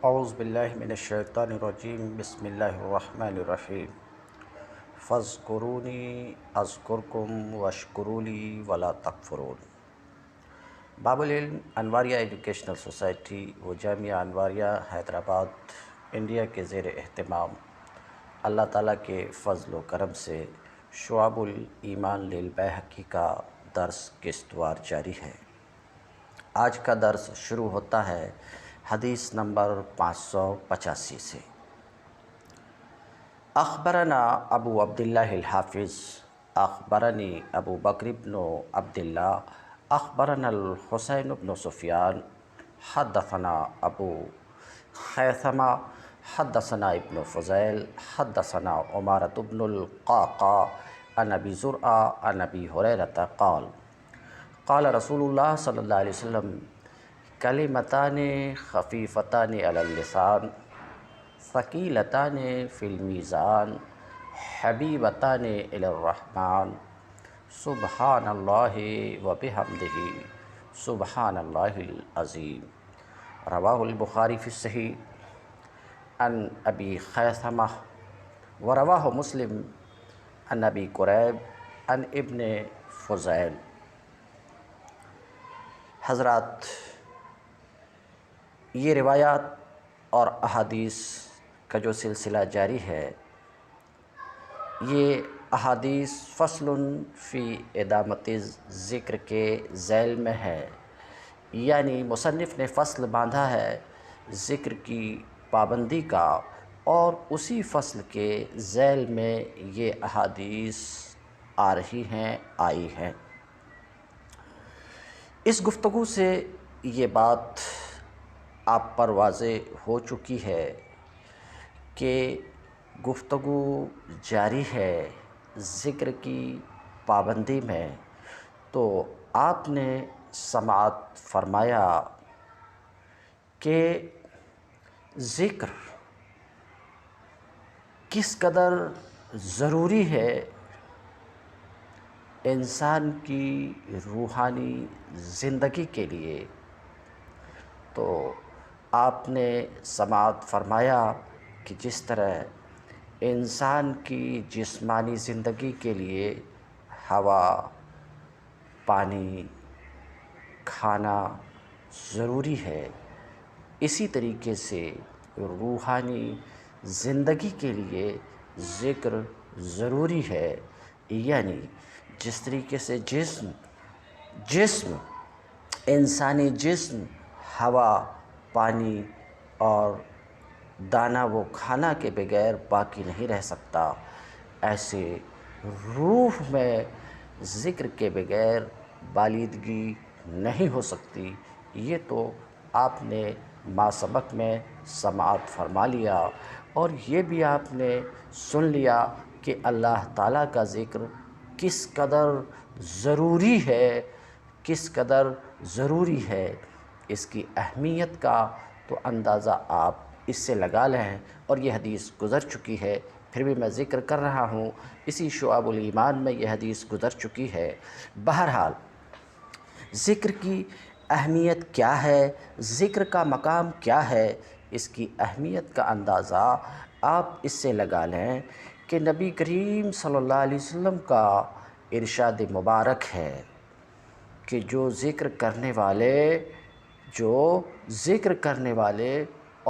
اعوذ باللہ من الشیطان الرجیم بسم اللہ الرحمن الرحیم فاذکرونی اذکرکم واشکروا لی ولا تکفرون۔ باب العلم انواریہ ایجوکیشنل سوسائٹی و جامعہ انواریہ حیدرآباد انڈیا کے زیر اہتمام اللہ تعالیٰ کے فضل و کرم سے شعب الایمان للبیہقی کا درس قسط وار جاری ہے۔ آج کا درس شروع ہوتا ہے حدیث نمبر 585 سے۔ اخبرنا ابو عبداللہ الحافظ اخبرنی ابو بکر بن عبداللہ اخبرنا الحسین بن سفیان حدثنا ابو خیثمہ حدثنا ابن فضیل حدثنا عمارة بن القعقاع عن ابی زرعہ عن ابی ہریرہ قال قال رسول اللہ صلی اللہ علیہ وسلم کلمتان خفیفتان علی اللسان ثقیلتان فی المیزان حبیبتان الی الرحمن سبحان اللہ وبحمدہ سبحان اللہ العظیم۔ رواہ البخاری فی الصحیح عن ابی خیثمہ ورواہ مسلم عن ابی قریب عن ابن فضیل۔ حضرات، یہ روایات اور احادیث کا جو سلسلہ جاری ہے، یہ احادیث فصل فی ادامت ذکر کے ذیل میں ہے، یعنی مصنف نے فصل باندھا ہے ذکر کی پابندی کا، اور اسی فصل کے ذیل میں یہ احادیث آ رہی ہیں، آئی ہیں۔ اس گفتگو سے یہ بات آپ پر واضح ہو چکی ہے کہ گفتگو جاری ہے ذکر کی پابندی میں، تو آپ نے سماعت فرمایا کہ ذکر کس قدر ضروری ہے انسان کی روحانی زندگی کے لیے۔ تو آپ نے سماعت فرمایا کہ جس طرح انسان کی جسمانی زندگی کے لیے ہوا، پانی، کھانا ضروری ہے، اسی طریقے سے روحانی زندگی کے لیے ذکر ضروری ہے، یعنی جس طریقے سے جسم انسانی جسم ہوا، پانی اور دانہ و کھانا کے بغیر باقی نہیں رہ سکتا، ایسے روح میں ذکر کے بغیر بالیدگی نہیں ہو سکتی۔ یہ تو آپ نے ما سبق میں سماعت فرما لیا، اور یہ بھی آپ نے سن لیا کہ اللہ تعالیٰ کا ذکر کس قدر ضروری ہے، کس قدر ضروری ہے۔ اس کی اہمیت کا تو اندازہ آپ اس سے لگا لیں، اور یہ حدیث گزر چکی ہے، پھر بھی میں ذکر کر رہا ہوں، اسی شعب الایمان میں یہ حدیث گزر چکی ہے۔ بہرحال ذکر کی اہمیت کیا ہے، ذکر کا مقام کیا ہے، اس کی اہمیت کا اندازہ آپ اس سے لگا لیں کہ نبی کریم صلی اللہ علیہ وسلم کا ارشاد مبارک ہے کہ جو ذکر کرنے والے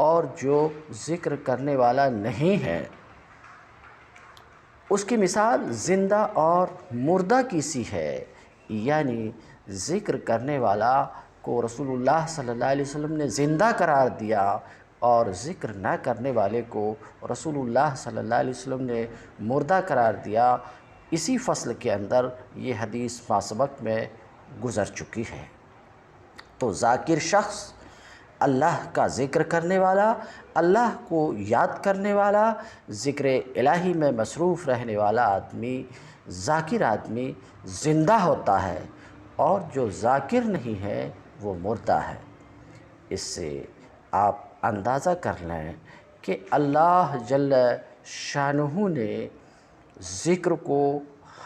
اور جو ذکر کرنے والا نہیں ہے، اس کی مثال زندہ اور مردہ کی سی ہے۔ یعنی ذکر کرنے والا کو رسول اللہ صلی اللہ علیہ وسلم نے زندہ قرار دیا، اور ذکر نہ کرنے والے کو رسول اللہ صلی اللہ علیہ وسلم نے مردہ قرار دیا۔ اسی فصل کے اندر یہ حدیث ما سبق میں گزر چکی ہے۔ تو ذاکر شخص، اللہ کا ذکر کرنے والا، اللہ کو یاد کرنے والا، ذکر الہی میں مصروف رہنے والا آدمی، ذاکر آدمی زندہ ہوتا ہے، اور جو ذاکر نہیں ہے وہ مردہ ہے۔ اس سے آپ اندازہ کر لیں کہ اللہ جل شانہ نے ذکر کو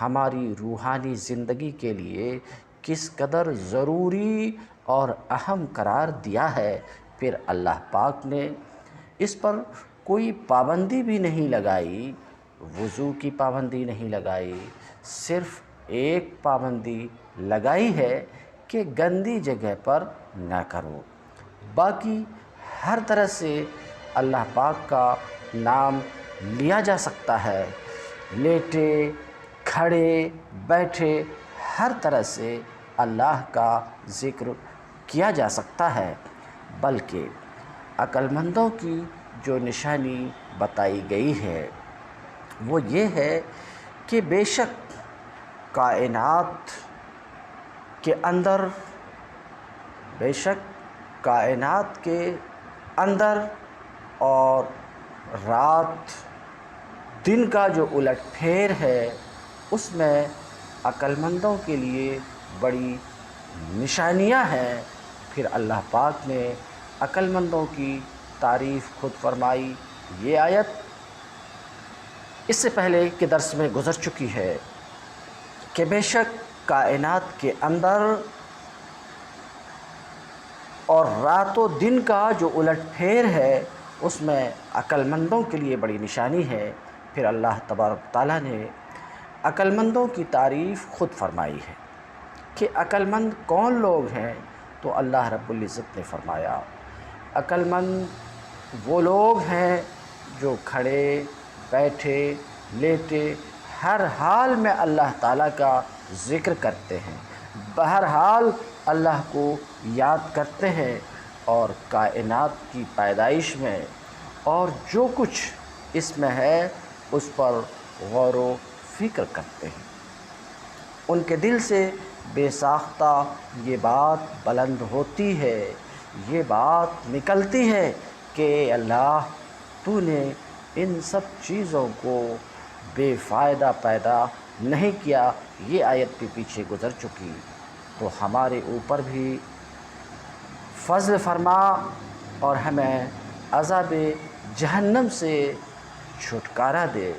ہماری روحانی زندگی کے لیے کس قدر ضروری اور اہم قرار دیا ہے۔ پھر اللہ پاک نے اس پر کوئی پابندی بھی نہیں لگائی، وضو کی پابندی نہیں لگائی، صرف ایک پابندی لگائی ہے کہ گندی جگہ پر نہ کرو۔ باقی ہر طرح سے اللہ پاک کا نام لیا جا سکتا ہے، لیٹے کھڑے بیٹھے ہر طرح سے اللہ کا ذکر کیا جا سکتا ہے۔ بلکہ عقل مندوں کی جو نشانی بتائی گئی ہے وہ یہ ہے کہ بے شک کائنات کے اندر اور رات دن کا جو الٹ پھیر ہے اس میں عقل مندوں کے لیے بڑی نشانیاں ہیں۔ پھر اللہ پاک نے عقل مندوں کی تعریف خود فرمائی۔ یہ آیت اس سے پہلے کے درس میں گزر چکی ہے کہ بے شک کائنات کے اندر اور رات و دن کا جو الٹ پھیر ہے اس میں عقل مندوں کے لیے بڑی نشانی ہے۔ پھر اللہ تبارک تعالیٰ نے عقل مندوں کی تعریف خود فرمائی ہے کہ عقل مند کون لوگ ہیں، تو اللہ رب العزت نے فرمایا عقل مند وہ لوگ ہیں جو کھڑے بیٹھے لیٹے ہر حال میں اللہ تعالیٰ کا ذکر کرتے ہیں، بہرحال اللہ کو یاد کرتے ہیں، اور کائنات کی پیدائش میں اور جو کچھ اس میں ہے اس پر غور و فکر کرتے ہیں۔ ان کے دل سے بے ساختہ یہ بات بلند ہوتی ہے، یہ بات نکلتی ہے کہ اللہ تو نے ان سب چیزوں کو بے فائدہ پیدا نہیں کیا۔ یہ آیت بھی پیچھے گزر چکی، تو ہمارے اوپر بھی فضل فرما اور ہمیں عذاب جہنم سے چھٹکارا دے۔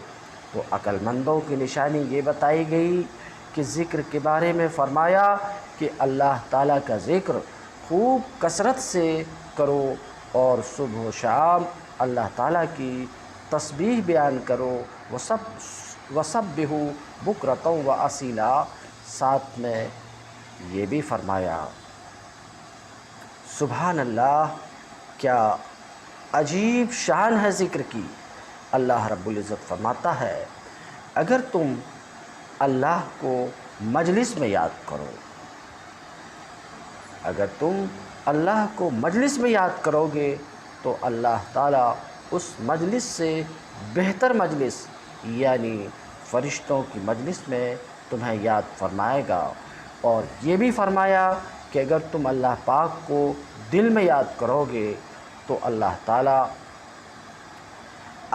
تو عقل مندوں کی نشانی یہ بتائی گئی کہ ذکر کے بارے میں فرمایا کہ اللہ تعالیٰ کا ذکر خوب کثرت سے کرو، اور صبح و شام اللہ تعالیٰ کی تسبیح بیان کرو، وَسَبِّحُوا بُكْرَةً وَأَصِيلًا۔ ساتھ میں یہ بھی فرمایا سبحان اللہ، کیا عجیب شان ہے ذکر کی۔ اللہ رب العزت فرماتا ہے اگر تم اللہ کو مجلس میں یاد کرو، اگر تم اللہ کو مجلس میں یاد کرو گے تو اللہ تعالیٰ اس مجلس سے بہتر مجلس یعنی فرشتوں کی مجلس میں تمہیں یاد فرمائے گا۔ اور یہ بھی فرمایا کہ اگر تم اللہ پاک کو دل میں یاد کرو گے تو اللہ تعالیٰ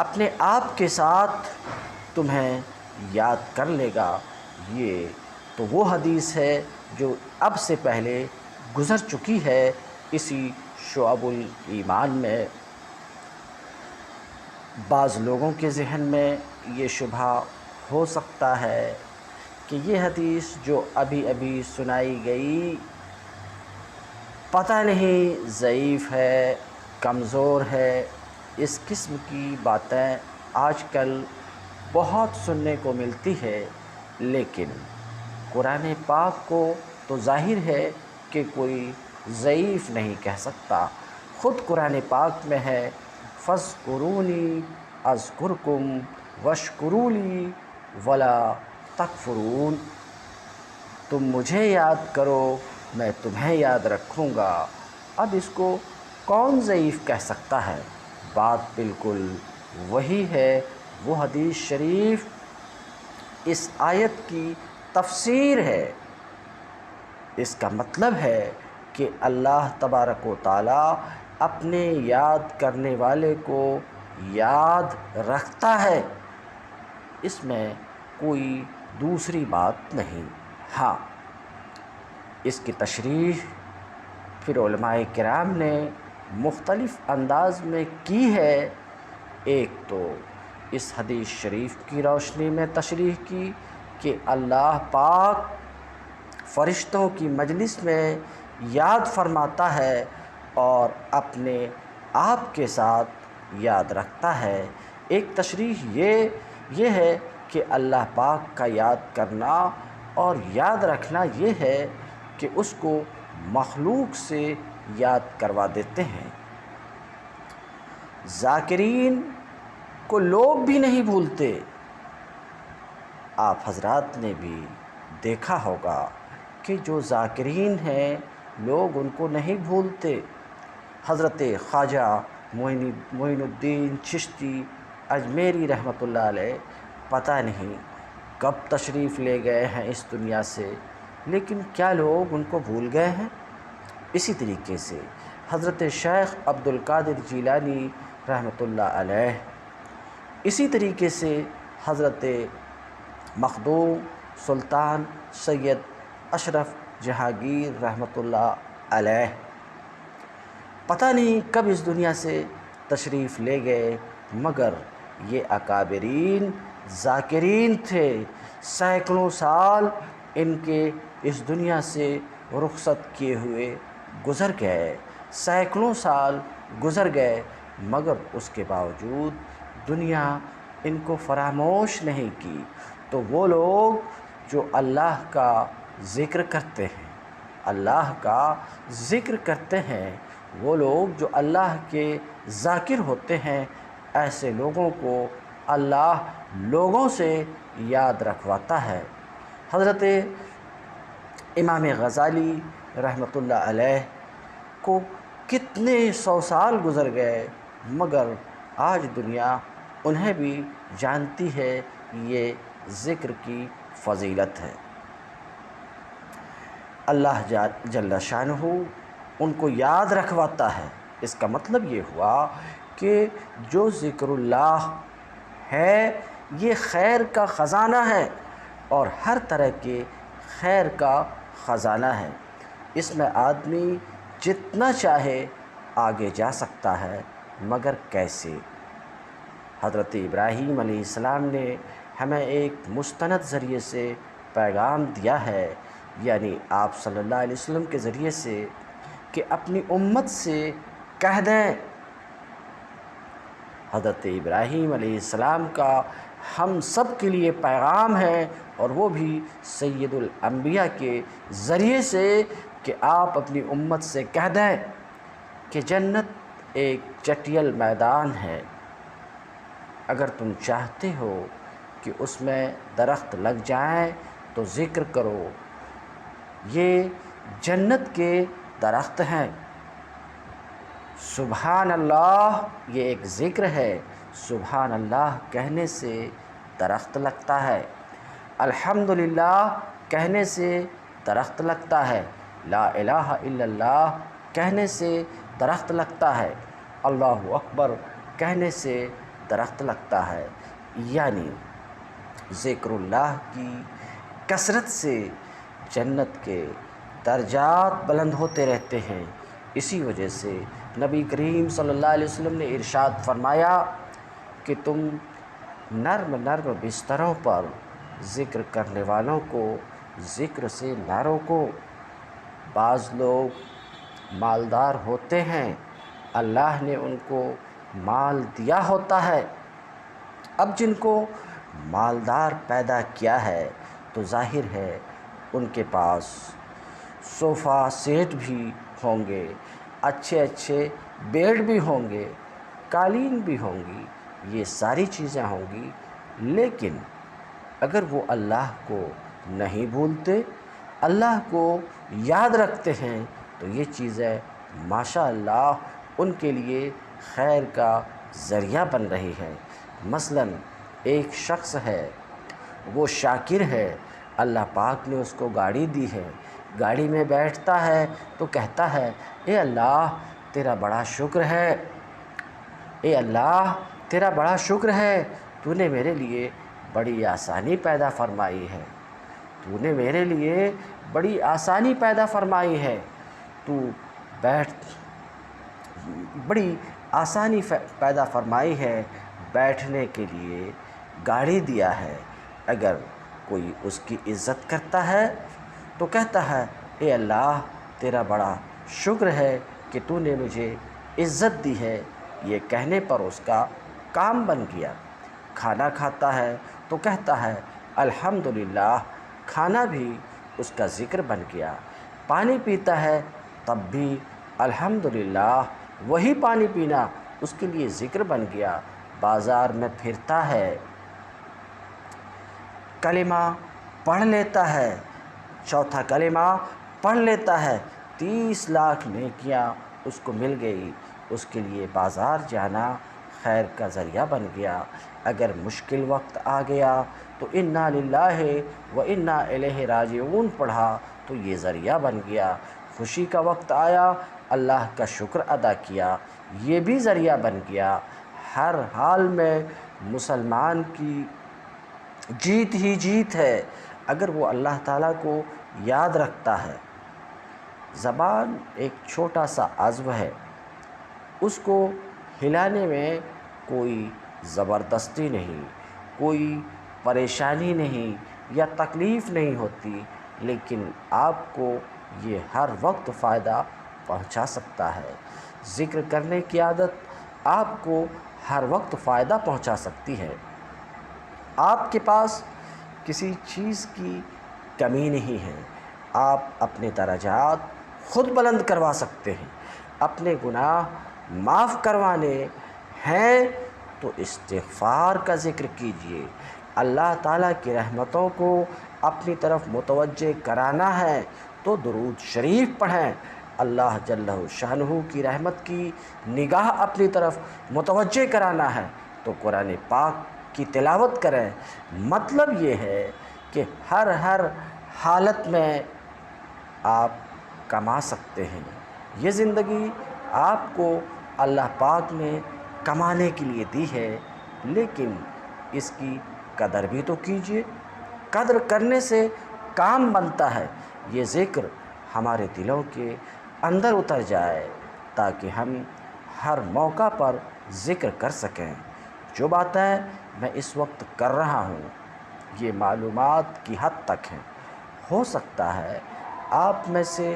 اپنے آپ کے ساتھ تمہیں یاد کر لے گا۔ یہ تو وہ حدیث ہے جو اب سے پہلے گزر چکی ہے اسی شعب الایمان میں۔ بعض لوگوں کے ذہن میں یہ شبہ ہو سکتا ہے کہ یہ حدیث جو ابھی ابھی سنائی گئی پتہ نہیں ضعیف ہے، کمزور ہے۔ اس قسم کی باتیں آج کل بہت سننے کو ملتی ہے، لیکن قرآن پاک کو تو ظاہر ہے کہ کوئی ضعیف نہیں کہہ سکتا۔ خود قرآن پاک میں ہے فَاذْكُرُونِي أَذْكُرْكُمْ وَاشْكُرُوا لِي وَلَا تَكْفُرُونَ۔ تم مجھے یاد کرو میں تمہیں یاد رکھوں گا۔ اب اس کو کون ضعیف کہہ سکتا ہے؟ بات بالکل وہی ہے۔ وہ حدیث شریف اس آیت کی تفسیر ہے۔ اس کا مطلب ہے کہ اللہ تبارک و تعالیٰ اپنے یاد کرنے والے کو یاد رکھتا ہے، اس میں کوئی دوسری بات نہیں۔ ہاں، اس کی تشریح پھر علماء کرام نے مختلف انداز میں کی ہے۔ ایک تو اس حدیث شریف کی روشنی میں تشریح کی کہ اللہ پاک فرشتوں کی مجلس میں یاد فرماتا ہے اور اپنے آپ کے ساتھ یاد رکھتا ہے۔ ایک تشریح یہ ہے کہ اللہ پاک کا یاد کرنا اور یاد رکھنا یہ ہے کہ اس کو مخلوق سے یاد کروا دیتے ہیں۔ ذاکرین کو لوگ بھی نہیں بھولتے۔ آپ حضرات نے بھی دیکھا ہوگا کہ جو ذاکرین ہیں لوگ ان کو نہیں بھولتے۔ حضرت خواجہ معین الدین چشتی اجمیری رحمۃ اللہ علیہ پتہ نہیں کب تشریف لے گئے ہیں اس دنیا سے، لیکن کیا لوگ ان کو بھول گئے ہیں؟ اسی طریقے سے حضرت شیخ عبد القادر جیلانی رحمۃ اللہ علیہ، اسی طریقے سے حضرت مخدوم سلطان سید اشرف جہانگیر رحمۃ اللہ علیہ پتہ نہیں کب اس دنیا سے تشریف لے گئے، مگر یہ اکابرین ذاکرین تھے۔ سینکڑوں سال ان کے اس دنیا سے رخصت کیے ہوئے گزر گئے، سینکڑوں سال گزر گئے، مگر اس کے باوجود دنیا ان کو فراموش نہیں کی۔ تو وہ لوگ جو اللہ کا ذکر کرتے ہیں، اللہ کا ذکر کرتے ہیں، وہ لوگ جو اللہ کے ذاکر ہوتے ہیں، ایسے لوگوں کو اللہ لوگوں سے یاد رکھواتا ہے۔ حضرت امام غزالی رحمۃ اللہ علیہ کو کتنے 100 سال گزر گئے، مگر آج دنیا انہیں بھی جانتی ہے، یہ ذکر کی فضیلت ہے۔ اللہ جل شانہ ان کو یاد رکھواتا ہے۔ اس کا مطلب یہ ہوا کہ جو ذکر اللہ ہے یہ خیر کا خزانہ ہے اور ہر طرح کے خیر کا خزانہ ہے۔ اس میں آدمی جتنا چاہے آگے جا سکتا ہے، مگر کیسے؟ حضرت ابراہیم علیہ السلام نے ہمیں ایک مستند ذریعے سے پیغام دیا ہے، یعنی آپ صلی اللہ علیہ وسلم کے ذریعے سے، کہ اپنی امت سے کہہ دیں۔ حضرت ابراہیم علیہ السلام کا ہم سب کے لیے پیغام ہے، اور وہ بھی سید الانبیاء کے ذریعے سے، کہ آپ اپنی امت سے کہہ دیں کہ جنت ایک چٹیل میدان ہے، اگر تم چاہتے ہو کہ اس میں درخت لگ جائیں تو ذکر کرو، یہ جنت کے درخت ہیں۔ سبحان اللہ یہ ایک ذکر ہے، سبحان اللہ کہنے سے درخت لگتا ہے، الحمدللہ کہنے سے درخت لگتا ہے، لا الہ الا اللہ کہنے سے درخت لگتا ہے، اللہ اکبر کہنے سے درخت لگتا ہے۔ یعنی ذکر اللہ کی کثرت سے جنت کے درجات بلند ہوتے رہتے ہیں۔ اسی وجہ سے نبی کریم صلی اللہ علیہ وسلم نے ارشاد فرمایا کہ تم نرم نرم بستروں پر ذکر کرنے والوں کو ذکر سے نہ روکو۔ بعض لوگ مالدار ہوتے ہیں، اللہ نے ان کو مال دیا ہوتا ہے، اب جن کو مالدار پیدا کیا ہے تو ظاہر ہے ان کے پاس صوفہ سیٹ بھی ہوں گے، اچھے اچھے بیڈ بھی ہوں گے، قالین بھی ہوں گی، یہ ساری چیزیں ہوں گی، لیکن اگر وہ اللہ کو نہیں بھولتے، اللہ کو یاد رکھتے ہیں، تو یہ چیزیں ماشاءاللہ ان کے لیے خیر کا ذریعہ بن رہی ہے۔ مثلاً ایک شخص ہے، وہ شاکر ہے، اللہ پاک نے اس کو گاڑی دی ہے، گاڑی میں بیٹھتا ہے تو کہتا ہے اے اللہ تیرا بڑا شکر ہے، اے اللہ تیرا بڑا شکر ہے، تو نے میرے لیے بڑی آسانی پیدا فرمائی ہے، تو نے میرے لیے بڑی آسانی پیدا فرمائی ہے، تو بڑی آسانی پیدا فرمائی ہے، بیٹھنے کے لیے گاڑی دیا ہے۔ اگر کوئی اس کی عزت کرتا ہے تو کہتا ہے اے اللہ تیرا بڑا شکر ہے کہ تو نے مجھے عزت دی ہے، یہ کہنے پر اس کا کام بن گیا۔ کھانا کھاتا ہے تو کہتا ہے الحمدللہ، کھانا بھی اس کا ذکر بن گیا۔ پانی پیتا ہے تب بھی الحمدللہ، وہی پانی پینا اس کے لیے ذکر بن گیا۔ بازار میں پھرتا ہے، کلمہ پڑھ لیتا ہے، چوتھا کلمہ پڑھ لیتا ہے، 30 لاکھ نیکیاں اس کو مل گئی۔ اس کے لیے بازار جانا خیر کا ذریعہ بن گیا۔ اگر مشکل وقت آ گیا تو انا للہ و انا الیہ راجعون پڑھا تو یہ ذریعہ بن گیا۔ خوشی کا وقت آیا، اللہ کا شکر ادا کیا، یہ بھی ذریعہ بن گیا۔ ہر حال میں مسلمان کی جیت ہی جیت ہے اگر وہ اللہ تعالیٰ کو یاد رکھتا ہے۔ زبان ایک چھوٹا سا عضو ہے، اس کو ہلانے میں کوئی زبردستی نہیں، کوئی پریشانی نہیں یا تکلیف نہیں ہوتی، لیکن آپ کو یہ ہر وقت فائدہ پہنچا سکتا ہے۔ ذکر کرنے کی عادت آپ کو ہر وقت فائدہ پہنچا سکتی ہے۔ آپ کے پاس کسی چیز کی کمی نہیں ہے، آپ اپنے درجات خود بلند کروا سکتے ہیں۔ اپنے گناہ معاف کروانے ہیں تو استغفار کا ذکر کیجئے۔ اللہ تعالیٰ کی رحمتوں کو اپنی طرف متوجہ کرانا ہے تو درود شریف پڑھیں۔ اللہ جل شانہ کی رحمت کی نگاہ اپنی طرف متوجہ کرانا ہے تو قرآن پاک کی تلاوت کریں۔ مطلب یہ ہے کہ ہر حالت میں آپ کما سکتے ہیں۔ یہ زندگی آپ کو اللہ پاک نے کمانے کے لیے دی ہے، لیکن اس کی قدر بھی تو کیجئے۔ قدر کرنے سے کام بنتا ہے۔ یہ ذکر ہمارے دلوں کے اندر اتر جائے تاکہ ہم ہر موقع پر ذکر کر سکیں۔ جو باتیں میں اس وقت کر رہا ہوں یہ معلومات کی حد تک ہیں۔ ہو سکتا ہے آپ میں سے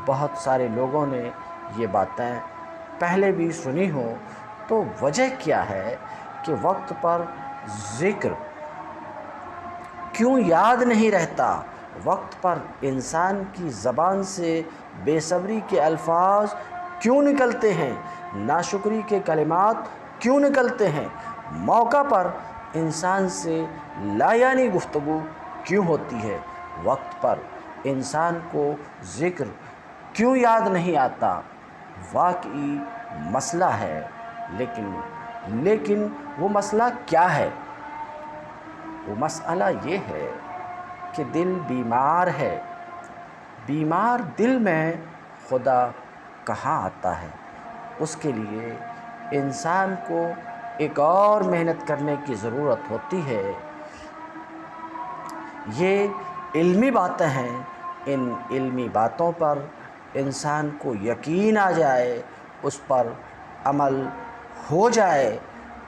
بہت سارے لوگوں نے یہ باتیں پہلے بھی سنی ہوں، تو وجہ کیا ہے کہ وقت پر ذکر کیوں یاد نہیں رہتا؟ وقت پر انسان کی زبان سے بے صبری کے الفاظ کیوں نکلتے ہیں؟ ناشکری کے کلمات کیوں نکلتے ہیں؟ موقع پر انسان سے لایعنی گفتگو کیوں ہوتی ہے؟ وقت پر انسان کو ذکر کیوں یاد نہیں آتا؟ واقعی مسئلہ ہے، لیکن وہ مسئلہ کیا ہے؟ وہ مسئلہ یہ ہے کہ دل بیمار ہے۔ بیمار دل میں خدا کہاں آتا ہے؟ اس کے لیے انسان کو ایک اور محنت کرنے کی ضرورت ہوتی ہے۔ یہ علمی باتیں ہیں، ان علمی باتوں پر انسان کو یقین آ جائے، اس پر عمل ہو جائے،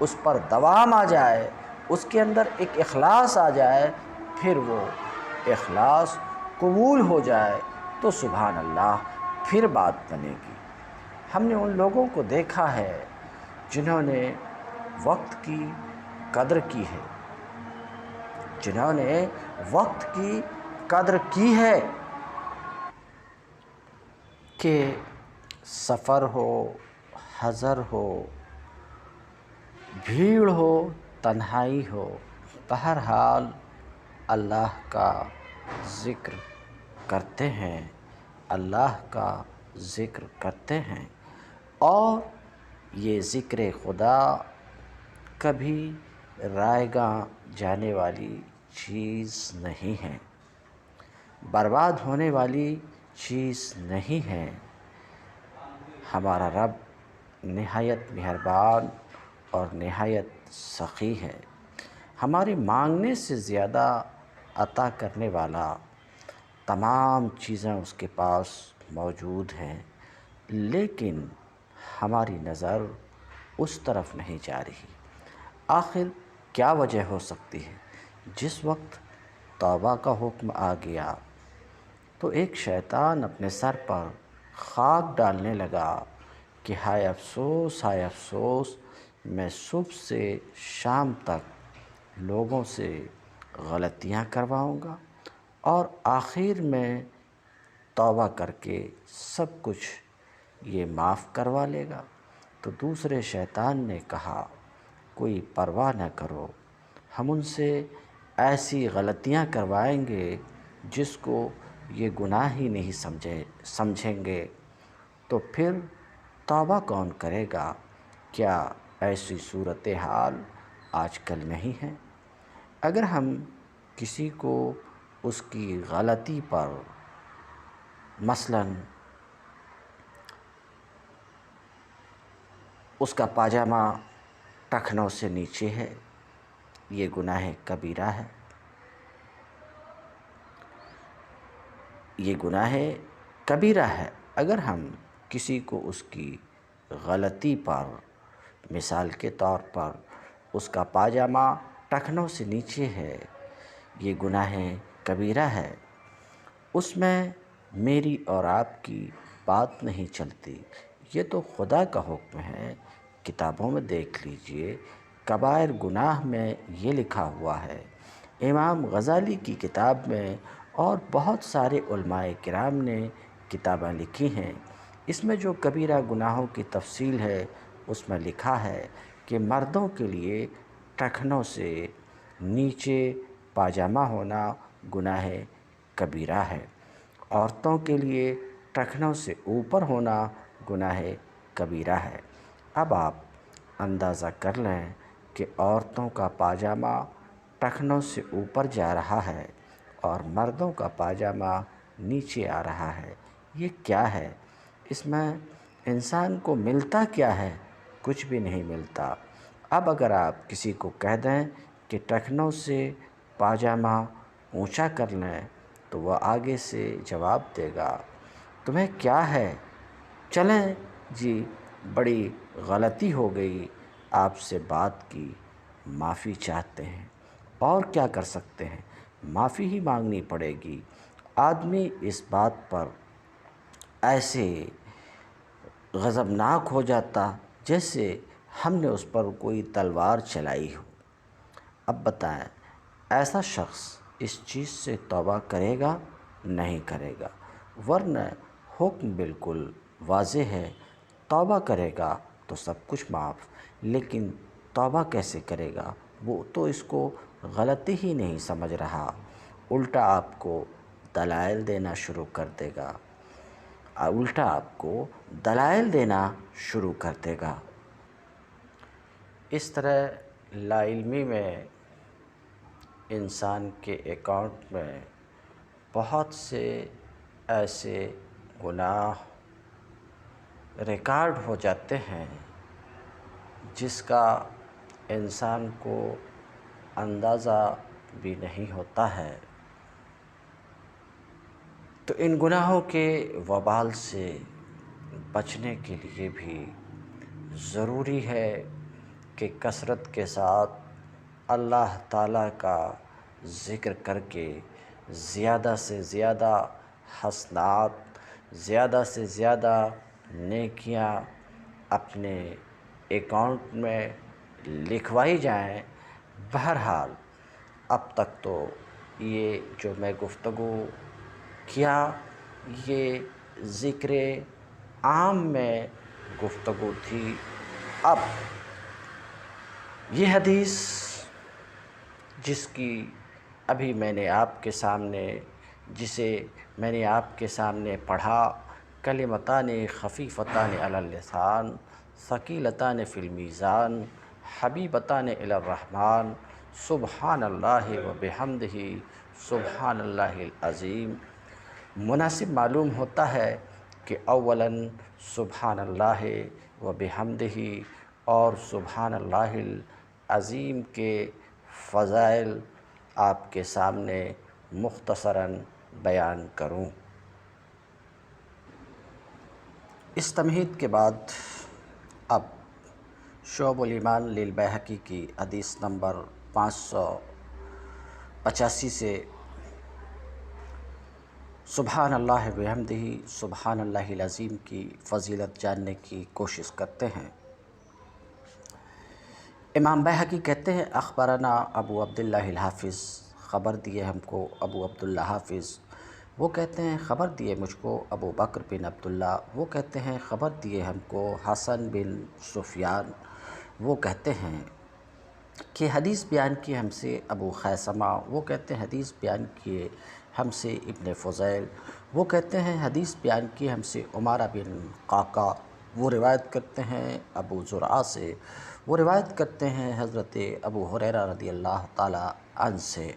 اس پر دوام آ جائے، اس کے اندر ایک اخلاص آ جائے، پھر وہ اخلاص قبول ہو جائے تو سبحان اللہ پھر بات بنے گی۔ ہم نے ان لوگوں کو دیکھا ہے جنہوں نے وقت کی قدر کی ہے، جنہوں نے وقت کی قدر کی ہے کہ سفر ہو، حضر ہو، بھیڑ ہو، تنہائی ہو، بہرحال اللہ کا ذکر کرتے ہیں، اللہ کا ذکر کرتے ہیں۔ اور یہ ذکر خدا کبھی رائے گاں جانے والی چیز نہیں ہے، برباد ہونے والی چیز نہیں ہے۔ ہمارا رب نہایت مہربان اور نہایت سخی ہے، ہمارے مانگنے سے زیادہ عطا کرنے والا، تمام چیزیں اس کے پاس موجود ہیں، لیکن ہماری نظر اس طرف نہیں جا رہی۔ آخر کیا وجہ ہو سکتی ہے؟ جس وقت توبہ کا حکم آ گیا تو ایک شیطان اپنے سر پر خاک ڈالنے لگا کہ ہائے افسوس میں صبح سے شام تک لوگوں سے غلطیاں کرواؤں گا اور آخر میں توبہ کر کے سب کچھ یہ معاف کروا لے گا۔ تو دوسرے شیطان نے کہا کوئی پرواہ نہ کرو، ہم ان سے ایسی غلطیاں کروائیں گے جس کو یہ گناہ ہی نہیں سمجھیں گے، تو پھر توبہ کون کرے گا؟ کیا ایسی صورتحال آج کل نہیں ہے؟ اگر ہم کسی کو اس کی غلطی پر مثلاً اس کا پاجامہ ٹخنوں سے نیچے ہے، یہ گناہ کبیرہ ہے، یہ گناہ کبیرہ ہے۔ اگر ہم کسی کو اس کی غلطی پر مثال کے طور پر اس کا پاجامہ ٹخنوں سے نیچے ہے، یہ گناہ کبیرہ ہے، اس میں میری اور آپ کی بات نہیں چلتی، یہ تو خدا کا حکم ہے۔ کتابوں میں دیکھ لیجئے، کبائر گناہ میں یہ لکھا ہوا ہے، امام غزالی کی کتاب میں اور بہت سارے علماء کرام نے کتابیں لکھی ہیں، اس میں جو کبیرہ گناہوں کی تفصیل ہے اس میں لکھا ہے کہ مردوں کے لیے ٹخنوں سے نیچے پاجامہ ہونا گناہ کبیرہ ہے، عورتوں کے لیے ٹخنوں سے اوپر ہونا گناہ کبیرہ ہے۔ اب آپ اندازہ کر لیں کہ عورتوں کا پاجامہ ٹخنوں سے اوپر جا رہا ہے اور مردوں کا پاجامہ نیچے آ رہا ہے، یہ کیا ہے؟ اس میں انسان کو ملتا کیا ہے؟ کچھ بھی نہیں ملتا۔ اب اگر آپ کسی کو کہہ دیں کہ ٹخنوں سے پاجامہ اونچا کر لیں تو وہ آگے سے جواب دے گا تمہیں کیا ہے، چلیں جی بڑی غلطی ہو گئی، آپ سے بات کی، معافی چاہتے ہیں، اور کیا کر سکتے ہیں، معافی ہی مانگنی پڑے گی۔ آدمی اس بات پر ایسے غضبناک ہو جاتا جیسے ہم نے اس پر کوئی تلوار چلائی ہو۔ اب بتائیں ایسا شخص اس چیز سے توبہ کرے گا؟ نہیں کرے گا، ورنہ حکم بالکل واضح ہے، توبہ کرے گا تو سب کچھ معاف، لیکن توبہ کیسے کرے گا؟ وہ تو اس کو غلطی ہی نہیں سمجھ رہا، الٹا آپ کو دلائل دینا شروع کر دے گا، اس طرح لا علمی میں انسان کے اکاؤنٹ میں بہت سے ایسے گناہ ریکارڈ ہو جاتے ہیں جس کا انسان کو اندازہ بھی نہیں ہوتا ہے۔ تو ان گناہوں کے وبال سے بچنے کے لیے بھی ضروری ہے کہ کثرت کے ساتھ اللہ تعالیٰ کا ذکر کر کے زیادہ سے زیادہ حسنات، زیادہ سے زیادہ نیکیاں اپنے اکاؤنٹ میں لکھوائی جائیں۔ بہرحال اب تک تو یہ جو میں گفتگو کیا یہ ذکر عام میں گفتگو تھی۔ اب یہ حدیث جسے میں نے آپ کے سامنے پڑھا، کلمتان خفیفتان علی اللسان ثقیلتان فی المیزان حبیبتان الی الرحمن سبحان اللہ و بحمدہ سبحان اللہ العظیم۔ مناسب معلوم ہوتا ہے کہ اولاً سبحان اللہ و بحمدہ اور سبحان اللہ العظیم کے فضائل آپ کے سامنے مختصراً بیان کروں۔ اس تمہید کے بعد اب شعب الایمان للبیہقی کی حدیث نمبر 585 سے سبحان اللہ بحمدہ، سبحان اللہ العظیم کی فضیلت جاننے کی کوشش کرتے ہیں۔ امام بیہقی کہتے ہیں اخبرنا ابو عبداللہ الحافظ، خبر دیے ہم کو ابو عبداللہ حافظ، وہ کہتے ہیں خبر دیے مجھ کو ابو بکر بن عبداللہ، وہ کہتے ہیں خبر دیے ہم کو حسن بن سفیان، وہ کہتے ہیں کہ حدیث بیان کی ہم سے ابو خیثمہ، وہ کہتے ہیں حدیث بیان کیے ہم سے ابن فضیل، وہ کہتے ہیں حدیث بیان کی ہم سے عمارہ بن قعقاع، وہ روایت کرتے ہیں ابو زرعہ سے، وہ روایت کرتے ہیں حضرت ابو ہریرہ رضی اللہ تعالی عنہ سے۔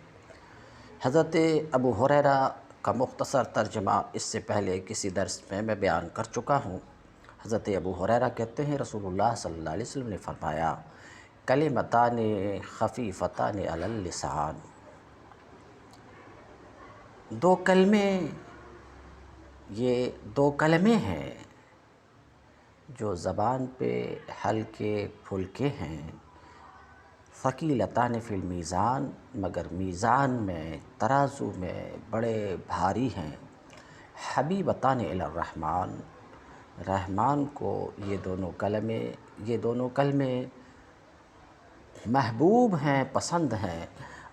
حضرت ابو ہریرہ کا مختصر ترجمہ اس سے پہلے کسی درس میں بیان کر چکا ہوں۔ حضرت ابو ہریرہ کہتے ہیں رسول اللہ صلی اللہ علیہ وسلم نے فرمایا کلمتان خفیفتان علی اللسان، دو کلمے، یہ دو کلمے ہیں جو زبان پہ ہلکے پھلکے ہیں، ثقیلتان فی المیزان، مگر میزان میں ترازو میں بڑے بھاری ہیں، حبیبتان الی الرحمن، رحمان کو یہ دونوں کلمے محبوب ہیں، پسند ہیں،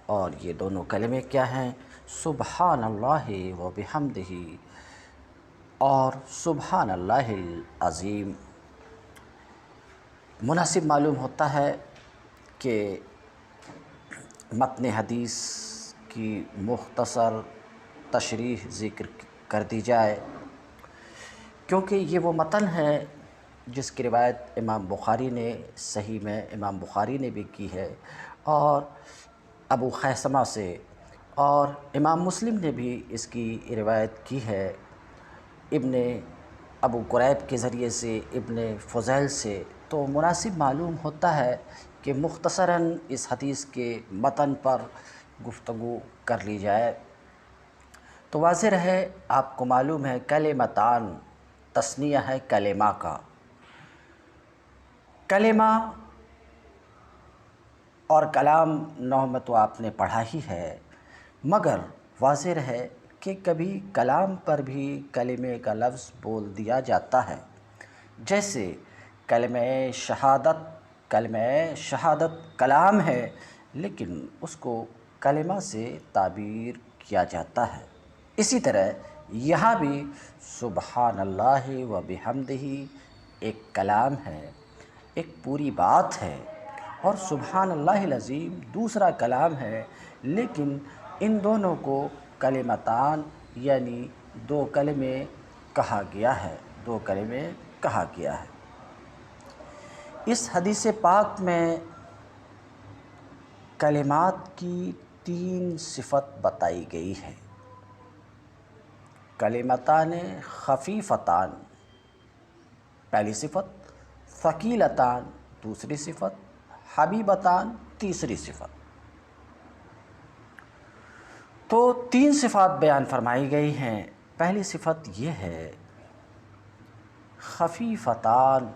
اور یہ دونوں کلمے کیا ہیں؟ سبحان اللہ و بحمدہ اور سبحان اللہ العظیم۔ مناسب معلوم ہوتا ہے کہ متن حدیث کی مختصر تشریح ذکر کر دی جائے، کیونکہ یہ وہ متن ہے جس کی روایت امام بخاری نے صحیح میں امام بخاری نے بھی کی ہے، اور ابو خیثمہ سے، اور امام مسلم نے بھی اس کی روایت کی ہے ابن ابو قریب کے ذریعے سے، ابن فضیل سے، تو مناسب معلوم ہوتا ہے کہ مختصراً اس حدیث کے متن پر گفتگو کر لی جائے۔ تو واضح رہے، آپ کو معلوم ہے کلمتان تثنیہ ہے کلمہ کا، کلمہ اور کلام نحو میں تو آپ نے پڑھا ہی ہے، مگر واضح رہے کہ کبھی کلام پر بھی کلمے کا لفظ بول دیا جاتا ہے، جیسے کلمہ شہادت کلام ہے، لیکن اس کو کلمہ سے تعبیر کیا جاتا ہے۔ اسی طرح یہاں بھی سبحان اللہ و بحمدہ ایک کلام ہے، ایک پوری بات ہے، اور سبحان اللہ العظیم دوسرا کلام ہے، لیکن ان دونوں کو کلمتان یعنی دو کلمے کہا گیا ہے، دو کلمے کہا گیا ہے۔ اس حدیث پاک میں کلمات کی 3 صفت بتائی گئی ہے، کلمتان خفیفتان پہلی صفت، ثقیلتان دوسری صفت، حبیبتان تیسری صفت۔ تو 3 صفات بیان فرمائی گئی ہیں۔ پہلی صفت یہ ہے خفیفتان،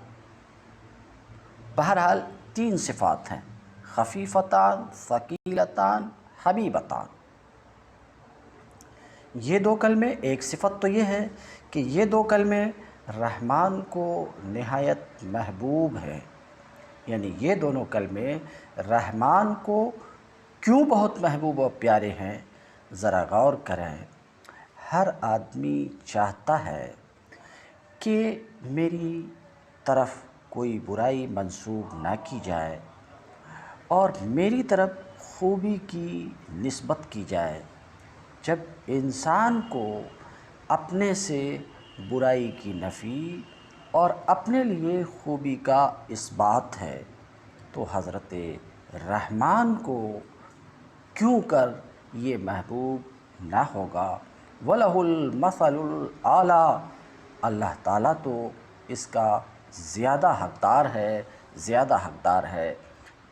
بہرحال 3 صفات ہیں، خفیفتان، ثقیلتان، حبیبتان۔ یہ دو کلمے، ایک صفت تو یہ ہے کہ یہ دو کلمے رحمان کو نہایت محبوب ہیں، یعنی یہ دونوں کلمے رحمان کو کیوں بہت محبوب و پیارے ہیں، ذرا غور کریں۔ ہر آدمی چاہتا ہے کہ میری طرف کوئی برائی منسوب نہ کی جائے اور میری طرف خوبی کی نسبت کی جائے۔ جب انسان کو اپنے سے برائی کی نفی اور اپنے لیے خوبی کا اثبات ہے، تو حضرت رحمان کو کیوں کر یہ محبوب نہ ہوگا۔ وَلَهُ الْمَثَلُ الْأَعْلَىٰ، اللہ تعالیٰ تو اس کا زیادہ حقدار ہے۔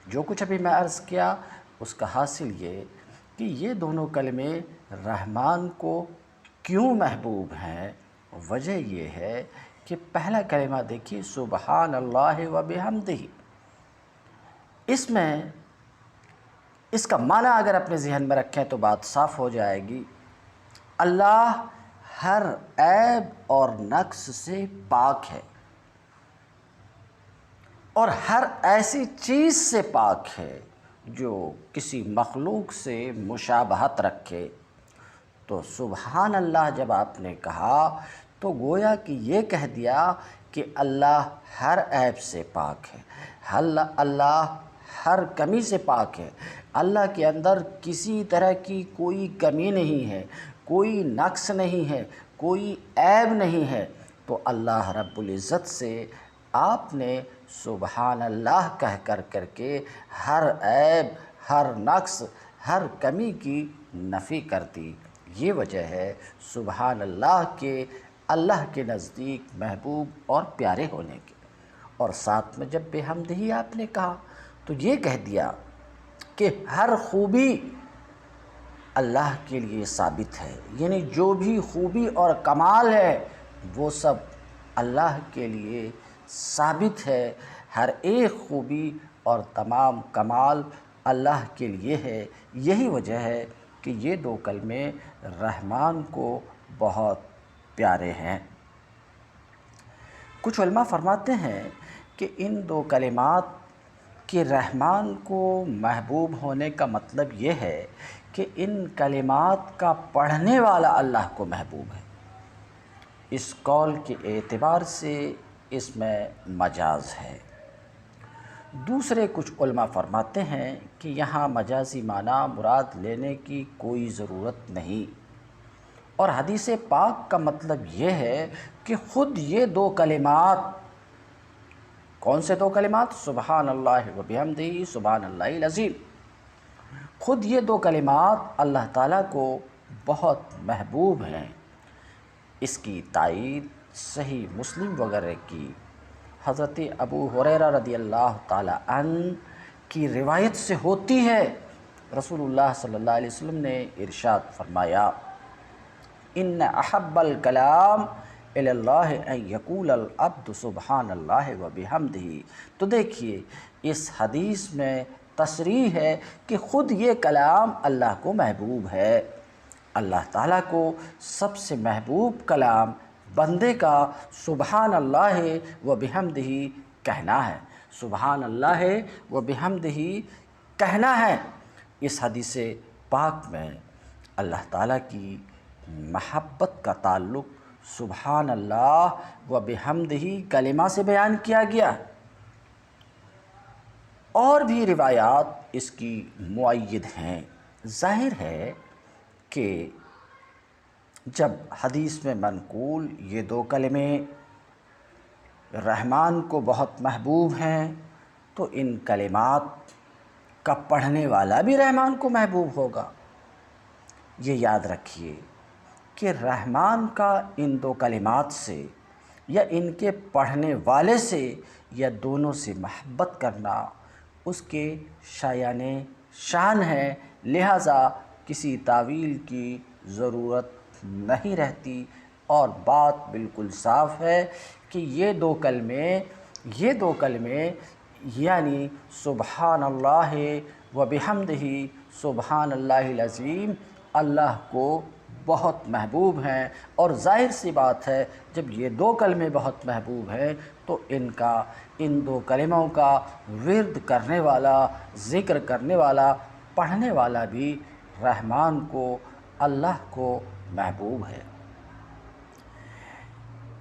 جو کچھ ابھی میں عرض کیا اس کا حاصل یہ کہ یہ دونوں کلمے رحمان کو کیوں محبوب ہیں، وجہ یہ ہے کہ پہلا کلمہ دیکھیے سبحان اللہ و بحمدہ، اس میں اس کا معنی اگر اپنے ذہن میں رکھیں تو بات صاف ہو جائے گی۔ اللہ ہر عیب اور نقص سے پاک ہے اور ہر ایسی چیز سے پاک ہے جو کسی مخلوق سے مشابہت رکھے۔ تو سبحان اللہ جب آپ نے کہا تو گویا کہ یہ کہہ دیا کہ اللہ ہر عیب سے پاک ہے، اللہ ہر کمی سے پاک ہے، اللہ کے اندر کسی طرح کی کوئی کمی نہیں ہے، کوئی نقص نہیں ہے، کوئی عیب نہیں ہے۔ تو اللہ رب العزت سے آپ نے سبحان اللہ کہہ کر کے ہر عیب، ہر نقص، ہر کمی کی نفی کر دی۔ یہ وجہ ہے سبحان اللہ کے اللہ کے نزدیک محبوب اور پیارے ہونے کی۔ اور ساتھ میں جب بحمدہ آپ نے کہا تو یہ کہہ دیا کہ ہر خوبی اللہ کے لیے ثابت ہے، یعنی جو بھی خوبی اور کمال ہے وہ سب اللہ کے لیے ثابت ہے۔ ہر ایک خوبی اور تمام کمال اللہ کے لیے ہے۔ یہی وجہ ہے کہ یہ دو کلمے رحمان کو بہت پیارے ہیں۔ کچھ علماء فرماتے ہیں کہ ان دو کلمات کہ رحمان کو محبوب ہونے کا مطلب یہ ہے کہ ان کلمات کا پڑھنے والا اللہ کو محبوب ہے۔ اس قول کے اعتبار سے اس میں مجاز ہے۔ دوسرے کچھ علماء فرماتے ہیں کہ یہاں مجازی معنی مراد لینے کی کوئی ضرورت نہیں، اور حدیث پاک کا مطلب یہ ہے کہ خود یہ دو کلمات، کون سے دو کلمات؟ سبحان اللہ و بحمدہ سبحان اللہ العظیم، خود یہ دو کلمات اللہ تعالیٰ کو بہت محبوب ہیں۔ اس کی تائید صحیح مسلم وغیرہ کی حضرت ابو ہریرہ رضی اللہ تعالیٰ عنہ کی روایت سے ہوتی ہے۔ رسول اللہ صلی اللہ علیہ وسلم نے ارشاد فرمایا، ان احب الکلام الی اللہ ان یقول العبد سبحان اللہ و بحمدہ۔ تو دیکھیے اس حدیث میں تصریح ہے کہ خود یہ کلام اللہ کو محبوب ہے۔ اللہ تعالیٰ کو سب سے محبوب کلام بندے کا سبحان اللہ و بحمدہ کہنا ہے، سبحان اللہ و بحمدہ کہنا ہے۔ اس حدیث پاک میں اللہ تعالیٰ کی محبت کا تعلق سبحان اللہ و بحمدہ کلمہ سے بیان کیا گیا۔ اور بھی روایات اس کی مؤید ہیں۔ ظاہر ہے کہ جب حدیث میں منقول یہ دو کلمے رحمان کو بہت محبوب ہیں تو ان کلمات کا پڑھنے والا بھی رحمان کو محبوب ہوگا۔ یہ یاد رکھیے کہ رحمان کا ان دو کلمات سے یا ان کے پڑھنے والے سے یا دونوں سے محبت کرنا اس کے شایان شان ہے، لہٰذا کسی تاویل کی ضرورت نہیں رہتی، اور بات بالکل صاف ہے کہ یہ دو کلمے یعنی سبحان اللہ و بحمدہ سبحان اللہ العظیم اللہ کو بہت محبوب ہیں۔ اور ظاہر سی بات ہے جب یہ دو کلمے بہت محبوب ہیں تو ان دو کلموں کا ورد کرنے والا، ذکر کرنے والا، پڑھنے والا بھی رحمان کو، اللہ کو محبوب ہے۔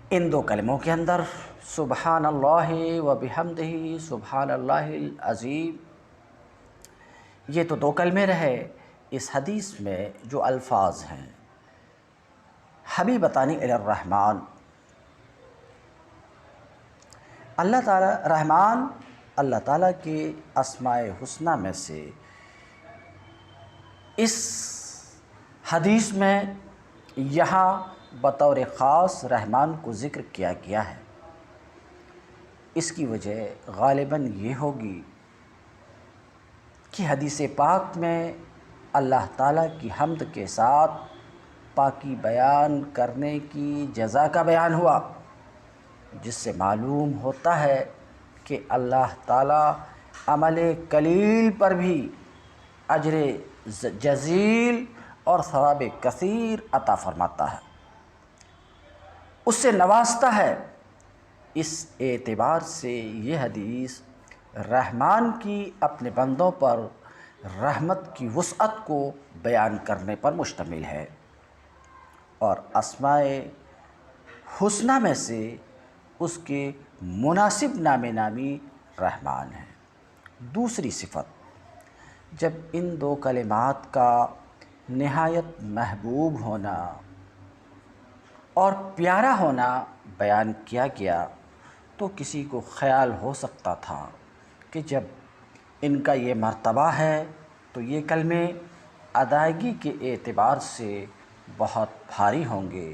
ان دو کلموں کے اندر سبحان اللہ و بحمدہ سبحان اللہ العظیم، یہ تو دو کلمے رہے۔ اس حدیث میں جو الفاظ ہیں حبیبتان الی الرحمن، اللہ تعالیٰ رحمان اللہ تعالیٰ کے اسماء حسنی میں سے اس حدیث میں یہاں بطور خاص رحمان کو ذکر کیا گیا ہے۔ اس کی وجہ غالباً یہ ہوگی کہ حدیث پاک میں اللہ تعالیٰ کی حمد کے ساتھ پاکی بیان کرنے کی جزا کا بیان ہوا، جس سے معلوم ہوتا ہے کہ اللہ تعالیٰ عمل قلیل پر بھی اجر جزیل اور ثواب کثیر عطا فرماتا ہے۔ اس سے نوازتا ہے۔ اس اعتبار سے یہ حدیث رحمان کی اپنے بندوں پر رحمت کی وسعت کو بیان کرنے پر مشتمل ہے، اور اسماء حسنہ میں سے اس کے مناسب نامی رحمان ہے۔ دوسری صفت، جب ان دو کلمات کا نہایت محبوب ہونا اور پیارا ہونا بیان کیا گیا تو کسی کو خیال ہو سکتا تھا کہ جب ان کا یہ مرتبہ ہے تو یہ کلمے ادائیگی کے اعتبار سے بہت بھاری ہوں گے،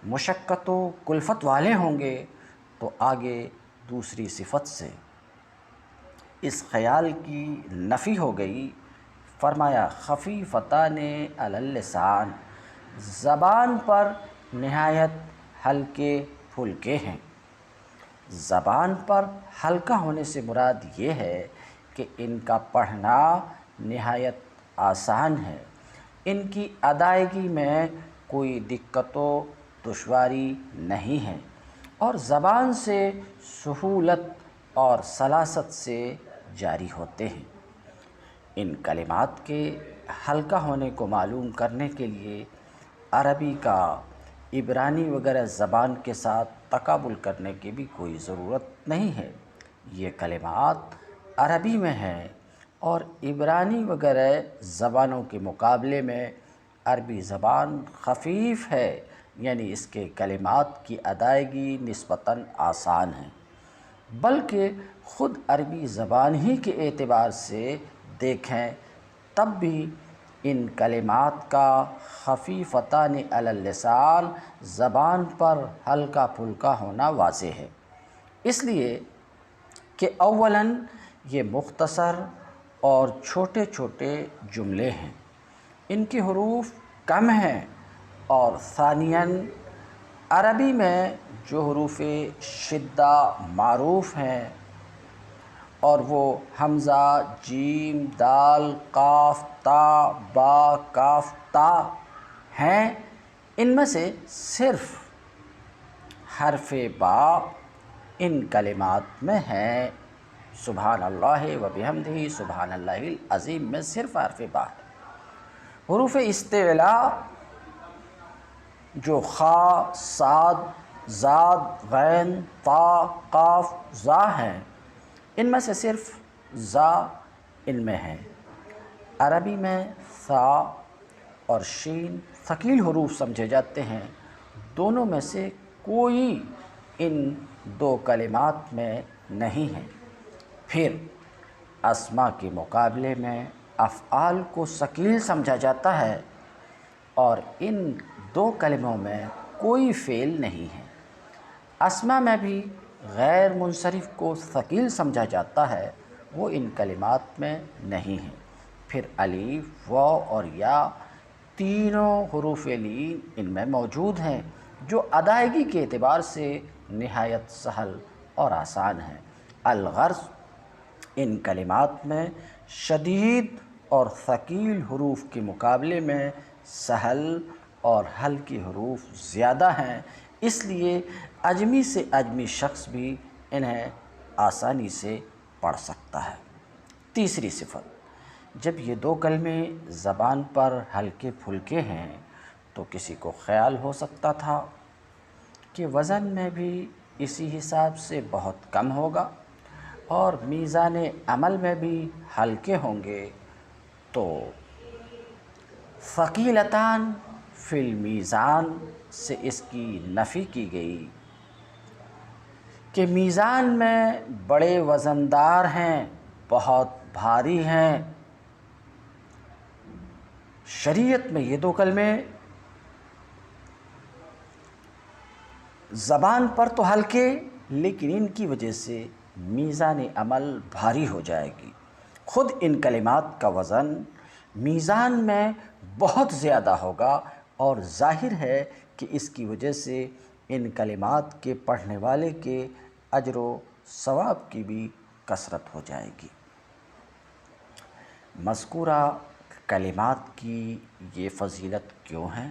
مشقت و کلفت والے ہوں گے، تو آگے دوسری صفت سے اس خیال کی نفی ہو گئی۔ فرمایا خفیفتان علی اللسان، زبان پر نہایت ہلکے پھلکے ہیں۔ زبان پر ہلکا ہونے سے مراد یہ ہے کہ ان کا پڑھنا نہایت آسان ہے، ان کی ادائیگی میں کوئی دقت و دشواری نہیں ہے، اور زبان سے سہولت اور سلاست سے جاری ہوتے ہیں۔ ان کلمات کے ہلکا ہونے کو معلوم کرنے کے لیے عربی کا عبرانی وغیرہ زبان کے ساتھ تقابل کرنے کی بھی کوئی ضرورت نہیں ہے۔ یہ کلمات عربی میں ہیں اور عبرانی وغیرہ زبانوں کے مقابلے میں عربی زبان خفیف ہے، یعنی اس کے کلمات کی ادائیگی نسبتاً آسان ہے، بلکہ خود عربی زبان ہی کے اعتبار سے دیکھیں تب بھی ان کلمات کا خفیفتان علی اللسان، زبان پر ہلکا پھلکا ہونا واضح ہے، اس لیے کہ اولاً یہ مختصر اور چھوٹے چھوٹے جملے ہیں، ان کے حروف کم ہیں، اور ثانیاً عربی میں جو حروف شدہ معروف ہیں اور وہ حمزہ، جیم، دال، قاف، تا، با، کاف، تا ہیں، ان میں سے صرف حرف با ان کلمات میں ہے۔ سبحان اللہ و بحمدہ سبحان اللہ العظیم میں صرف حرف با ہے۔ حروف استعلاء جو خا، صاد، زاد، غین، طا، قاف، زا ہیں، ان میں سے صرف زا ان میں ہے۔ عربی میں ثا اور شین ثقیل حروف سمجھے جاتے ہیں، دونوں میں سے کوئی ان دو کلمات میں نہیں ہے۔ پھر اسماء کے مقابلے میں افعال کو ثقیل سمجھا جاتا ہے، اور ان دو کلموں میں کوئی فعل نہیں ہے۔ اسماء میں بھی غیر منصرف کو ثقیل سمجھا جاتا ہے، وہ ان کلمات میں نہیں ہے۔ پھر الف، واو اور یا تینوں حروف لین ان میں موجود ہیں، جو ادائیگی کے اعتبار سے نہایت سہل اور آسان ہیں۔ الغرض ان کلمات میں شدید اور ثقیل حروف کے مقابلے میں سہل اور ہلکے حروف زیادہ ہیں، اس لیے اجمی سے اجمی شخص بھی انہیں آسانی سے پڑھ سکتا ہے۔ تیسری صفت، جب یہ دو کلمے زبان پر ہلکے پھلکے ہیں تو کسی کو خیال ہو سکتا تھا کہ وزن میں بھی اسی حساب سے بہت کم ہوگا اور میزان عمل میں بھی ہلکے ہوں گے، تو ثقیلتان فی المیزان سے اس کی نفی کی گئی کہ میزان میں بڑے وزندار ہیں، بہت بھاری ہیں۔ شریعت میں یہ دو کلمے زبان پر تو ہلکے، لیکن ان کی وجہ سے میزان عمل بھاری ہو جائے گی۔ خود ان کلمات کا وزن میزان میں بہت زیادہ ہوگا، اور ظاہر ہے کہ اس کی وجہ سے ان کلمات کے پڑھنے والے کے اجر و ثواب کی بھی کثرت ہو جائے گی۔ مذکورہ کلمات کی یہ فضیلت کیوں ہے؟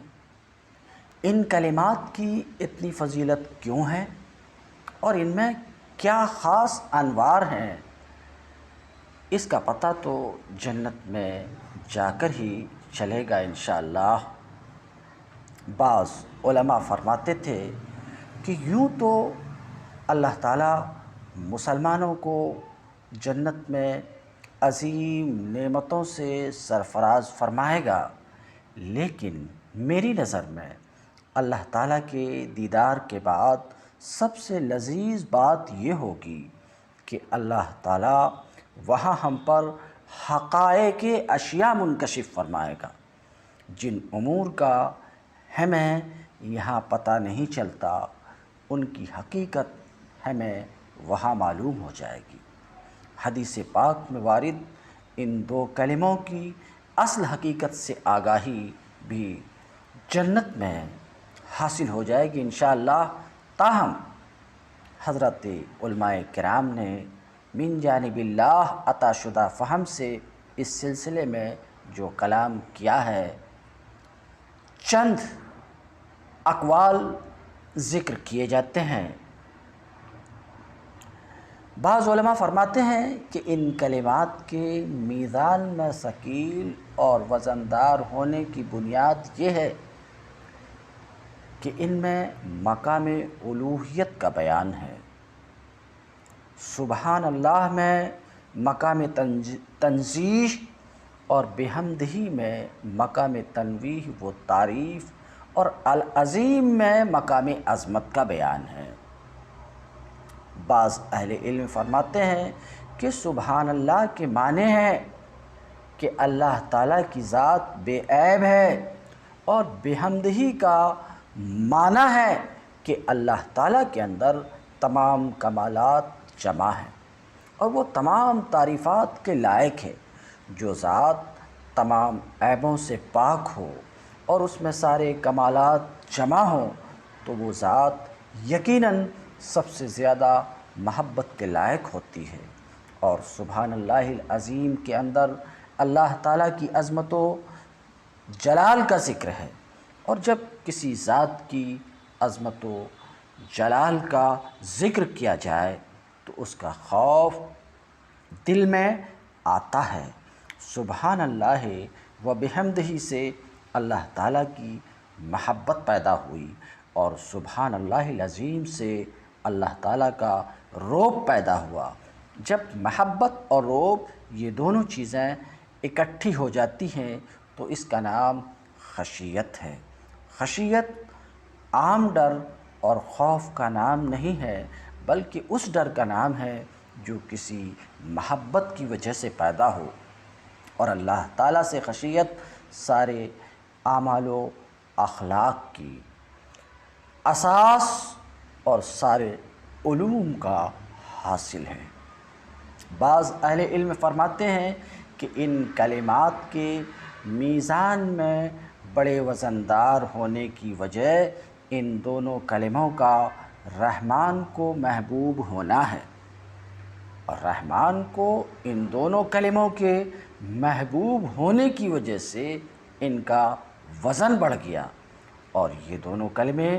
ان کلمات کی اتنی فضیلت کیوں ہے اور ان میں کیا خاص انوار ہیں، اس کا پتہ تو جنت میں جا کر ہی چلے گا انشاءاللہ۔ بعض علماء فرماتے تھے کہ یوں تو اللہ تعالیٰ مسلمانوں کو جنت میں عظیم نعمتوں سے سرفراز فرمائے گا، لیکن میری نظر میں اللہ تعالیٰ کے دیدار کے بعد سب سے لذیذ بات یہ ہوگی کہ اللہ تعالیٰ وہاں ہم پر حقائق اشیاء منکشف فرمائے گا، جن امور کا ہمیں یہاں پتہ نہیں چلتا ان کی حقیقت ہمیں وہاں معلوم ہو جائے گی۔ حدیث پاک میں وارد ان دو کلموں کی اصل حقیقت سے آگاہی بھی جنت میں حاصل ہو جائے گی انشاءاللہ۔ تاہم حضرت علماء کرام نے من جانب اللہ عطا شدہ فہم سے اس سلسلے میں جو کلام کیا ہے، چند اقوال ذکر کیے جاتے ہیں۔ بعض علماء فرماتے ہیں کہ ان کلمات کے میزان میں ثقیل اور وزندار ہونے کی بنیاد یہ ہے کہ ان میں مقام الوہیت کا بیان ہے۔ سبحان اللہ میں مقام تنزیہ اور بحمدہ میں مقام تنویہ و تعریف اور العظیم میں مقام عظمت کا بیان ہے۔ بعض اہل علم فرماتے ہیں کہ سبحان اللہ کے معنی ہے کہ اللہ تعالیٰ کی ذات بے عیب ہے، اور بحمدہ کا معنی ہے کہ اللہ تعالیٰ کے اندر تمام کمالات جمع ہیں اور وہ تمام تعریفات کے لائق ہے۔ جو ذات تمام عیبوں سے پاک ہو اور اس میں سارے کمالات جمع ہوں تو وہ ذات یقیناً سب سے زیادہ محبت کے لائق ہوتی ہے۔ اور سبحان اللہ العظیم کے اندر اللہ تعالیٰ کی عظمت و جلال کا ذکر ہے، اور جب کسی ذات کی عظمت و جلال کا ذکر کیا جائے تو اس کا خوف دل میں آتا ہے۔ سبحان اللہ و بحمدہ سے اللہ تعالیٰ کی محبت پیدا ہوئی، اور سبحان اللہ العظیم سے اللہ تعالیٰ کا رعب پیدا ہوا۔ جب محبت اور رعب یہ دونوں چیزیں اکٹھی ہو جاتی ہیں تو اس کا نام خشیت ہے۔ خشیت عام ڈر اور خوف کا نام نہیں ہے، بلکہ اس ڈر کا نام ہے جو کسی محبت کی وجہ سے پیدا ہو، اور اللہ تعالیٰ سے خشیت سارے اعمال و اخلاق کی اساس اور سارے علوم کا حاصل ہے۔ بعض اہل علم فرماتے ہیں کہ ان کلمات کے میزان میں بڑے وزندار ہونے کی وجہ ان دونوں کلموں کا رحمان کو محبوب ہونا ہے، اور رحمان کو ان دونوں کلموں کے محبوب ہونے کی وجہ سے ان کا وزن بڑھ گیا۔ اور یہ دونوں کلمے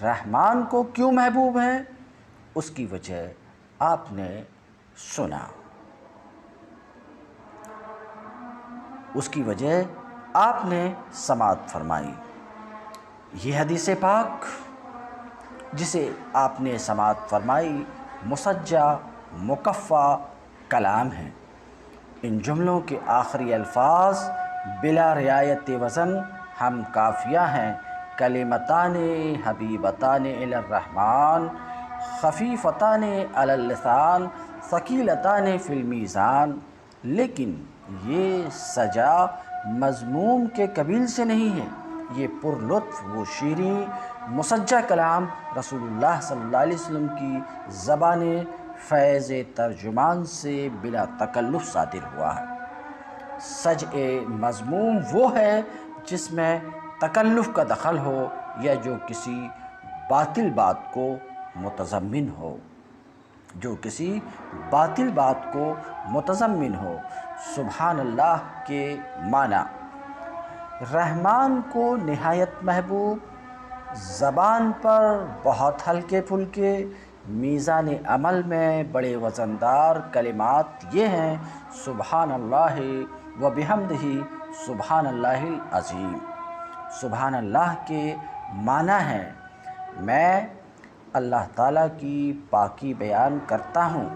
رحمان کو کیوں محبوب ہیں، اس کی وجہ آپ نے سنا، اس کی وجہ آپ نے سماعت فرمائی۔ یہ حدیث پاک جسے آپ نے سماعت فرمائی مسجع مکفّع کلام ہے۔ ان جملوں کے آخری الفاظ بلا رعایت وزن ہم کافیہ ہیں۔ کلمتان حبیبتان الی الرحمن خفیفتان علی اللسان ثقیلتان فی المیزان، لیکن یہ سجا مضموم کے قبیل سے نہیں ہے۔ یہ پر لطف و شیریں مسجع کلام رسول اللہ صلی اللہ علیہ وسلم کی زبان فیض ترجمان سے بلا تکلف صادر ہوا ہے۔ سجع مضموم وہ ہے جس میں تکلف کا دخل ہو یا جو کسی باطل بات کو متضمن ہو، جو کسی باطل بات کو متضمن ہو۔ سبحان اللہ کے معنی رحمان کو نہایت محبوب، زبان پر بہت ہلکے پھلکے، میزان عمل میں بڑے وزندار کلمات یہ ہیں: سبحان اللہ و بحمدہ، سبحان اللہ العظیم۔ سبحان اللہ کے معنی ہے میں اللہ تعالیٰ کی پاکی بیان کرتا ہوں۔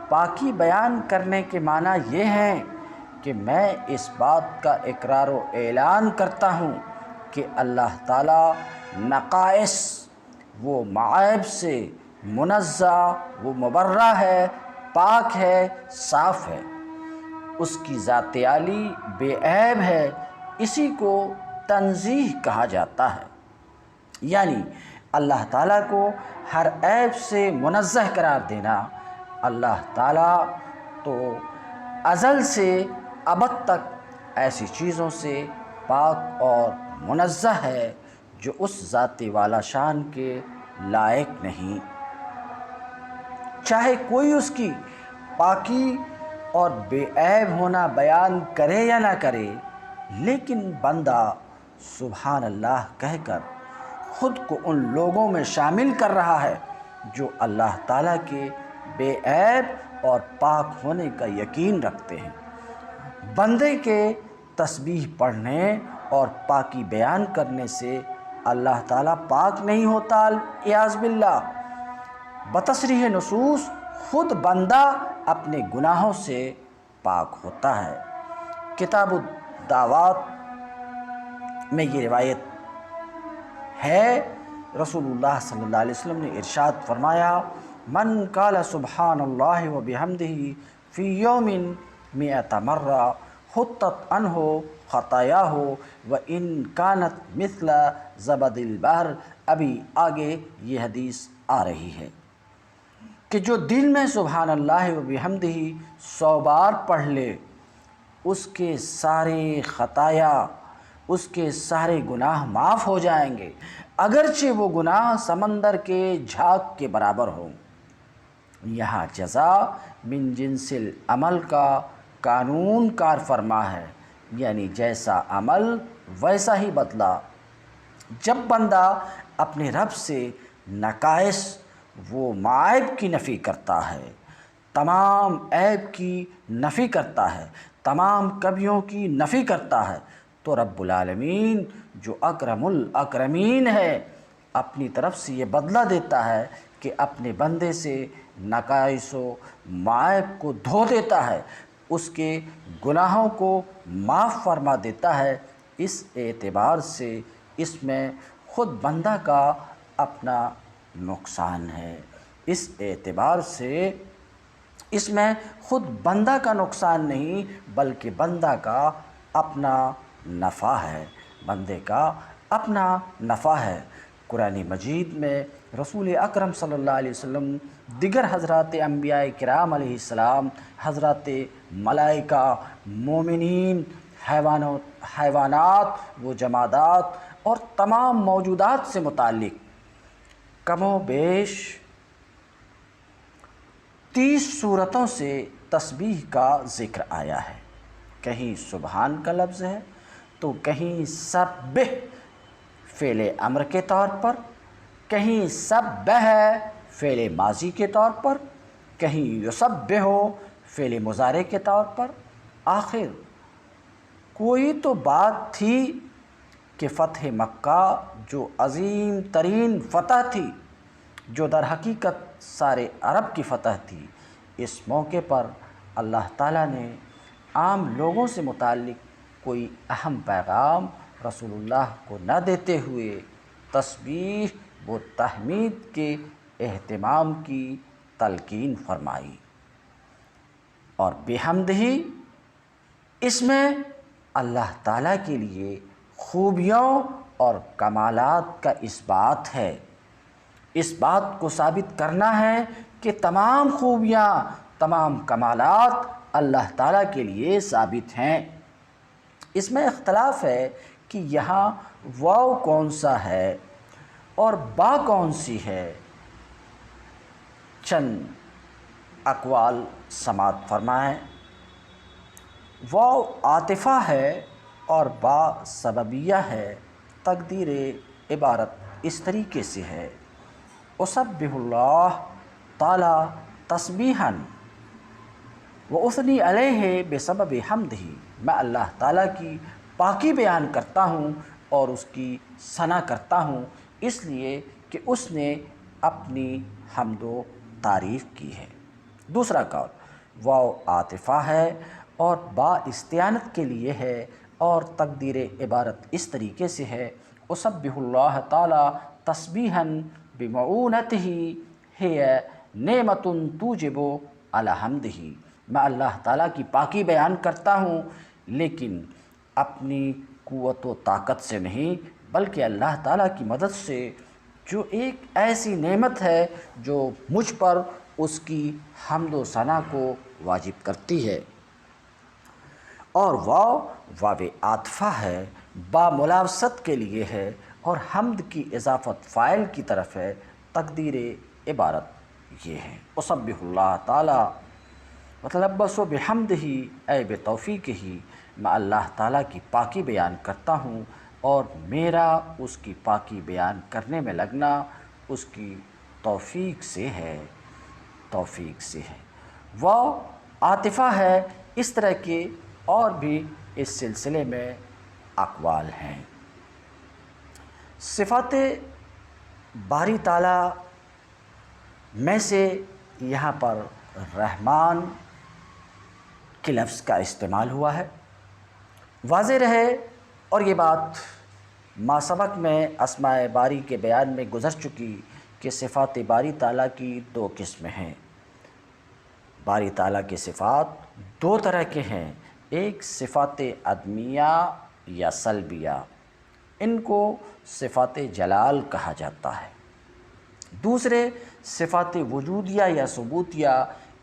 پاکی بیان کرنے کے معنی یہ ہیں کہ میں اس بات کا اقرار و اعلان کرتا ہوں کہ اللہ تعالیٰ نقائص و معائب سے منزہ و مبرہ ہے، پاک ہے، صاف ہے۔ اس کی ذات عالی بے عیب ہے، اسی کو تنزیہ کہا جاتا ہے۔ یعنی اللہ تعالیٰ کو ہر عیب سے منزہ قرار دینا۔ اللہ تعالیٰ تو ازل سے ابد تک ایسی چیزوں سے پاک اور منزہ ہے جو اس ذات والا شان کے لائق نہیں۔ چاہے کوئی اس کی پاکی اور بے عیب ہونا بیان کرے یا نہ کرے، لیکن بندہ سبحان اللہ کہہ کر خود کو ان لوگوں میں شامل کر رہا ہے جو اللہ تعالیٰ کے بے عیب اور پاک ہونے کا یقین رکھتے ہیں۔ بندے کے تسبیح پڑھنے اور پاکی بیان کرنے سے اللہ تعالیٰ پاک نہیں ہوتا، اعاذ باللہ۔ بتصریح نصوص خود بندہ اپنے گناہوں سے پاک ہوتا ہے۔ کتاب الدعوات میں یہ روایت ہے، رسول اللہ صلی اللہ علیہ وسلم نے ارشاد فرمایا: من قال سبحان اللہ و بحمدہ فی یوم 100 مرہ حطت عنہ خطایاہ وان کانت مثل زبد البحر۔ ابھی آگے یہ حدیث آ رہی ہے کہ جو دن میں سبحان اللہ و بحمدہ 100 بار پڑھ لے، اس کے سارے خطایا، اس کے سارے گناہ معاف ہو جائیں گے، اگرچہ وہ گناہ سمندر کے جھاگ کے برابر ہوں۔ یہاں جزا من جنس العمل کا قانون کار فرما ہے، یعنی جیسا عمل ویسا ہی بدلہ۔ جب بندہ اپنے رب سے نقائص و معائب کی نفی کرتا ہے، تمام عیب کی نفی کرتا ہے، تمام کمیوں کی نفی کرتا ہے، تو رب العالمین جو اکرم الاکرمین ہے اپنی طرف سے یہ بدلہ دیتا ہے کہ اپنے بندے سے نقائص و معائب کو دھو دیتا ہے، اس کے گناہوں کو معاف فرما دیتا ہے۔ اس اعتبار سے اس میں خود بندہ کا اپنا نقصان ہے، اس اعتبار سے اس میں خود بندہ کا نقصان نہیں بلکہ بندہ کا اپنا نفع ہے، بندے کا اپنا نفع ہے۔ قرآن مجید میں رسول اکرم صلی اللہ علیہ وسلم، دیگر حضرات انبیاء کرام علیہ السلام، حضرات ملائکہ، مومنین، حیوانات و جمادات اور تمام موجودات سے متعلق کم و بیش 30 صورتوں سے تسبیح کا ذکر آیا ہے۔ کہیں سبحان کا لفظ ہے تو کہیں سبح فعل امر کے طور پر، کہیں سبح فعل ماضی کے طور پر، کہیں یسبح فعل مضارع کے طور پر۔ آخر کوئی تو بات تھی کہ فتح مکہ جو عظیم ترین فتح تھی، جو در حقیقت سارے عرب کی فتح تھی، اس موقع پر اللہ تعالیٰ نے عام لوگوں سے متعلق کوئی اہم پیغام رسول اللہ کو نہ دیتے ہوئے تسبیح و تحمید کے اہتمام کی تلقین فرمائی۔ اور بحمدہ اس میں اللہ تعالیٰ کے لیے خوبیوں اور کمالات کا اس بات ہے، اس بات کو ثابت کرنا ہے کہ تمام خوبیاں، تمام کمالات اللہ تعالیٰ کے لیے ثابت ہیں۔ اس میں اختلاف ہے کہ یہاں واو کون سا ہے اور با کون سی ہے۔ چند اقوال سماعت فرمائیں۔ واو عاطفہ ہے اور با سببیہ ہے۔ تقدیر عبارت اس طریقے سے ہے، اسبح اللہ تعالی تسبیحاً واثنی علیہ بسبب حمدہ، میں اللہ تعالیٰ کی پاکی بیان کرتا ہوں اور اس کی ثنا کرتا ہوں اس لیے کہ اس نے اپنی حمد و تعریف کی ہے۔ دوسرا قول واو عاطفہ ہے اور با استعانت کے لیے ہے اور تقدیر عبارت اس طریقے سے ہے، اسبح اللہ تعالی تسبیحاً بمعونتہ ہی نعمت توجب علی حمدہ، میں اللہ تعالیٰ کی پاکی بیان کرتا ہوں لیکن اپنی قوت و طاقت سے نہیں بلکہ اللہ تعالیٰ کی مدد سے، جو ایک ایسی نعمت ہے جو مجھ پر اس کی حمد و ثنا کو واجب کرتی ہے۔ اور واو عاطفہ ہے، با ملاوست کے لیے ہے اور حمد کی اضافت فاعل کی طرف ہے، تقدیر عبارت یہ ہے، اسبح اللہ تعالی وتلبس بحمدہ اے بتوفیقہ، میں اللہ تعالیٰ کی پاکی بیان کرتا ہوں اور میرا اس کی پاکی بیان کرنے میں لگنا اس کی توفیق سے ہے، وہ عاطفہ ہے۔ اس طرح کے اور بھی اس سلسلے میں اقوال ہیں۔ صفات باری تعالیٰ میں سے یہاں پر رحمان کے لفظ کا استعمال ہوا ہے۔ واضح رہے اور یہ بات ما سبق میں اسماء باری کے بیان میں گزر چکی کہ صفات باری تعالیٰ کی دو قسمیں ہیں۔ باری تعالیٰ کے صفات دو طرح کے ہیں، ایک صفات عدمیہ یا سلبیہ، ان کو صفات جلال کہا جاتا ہے، دوسرے صفات وجودیہ یا ثبوتیہ،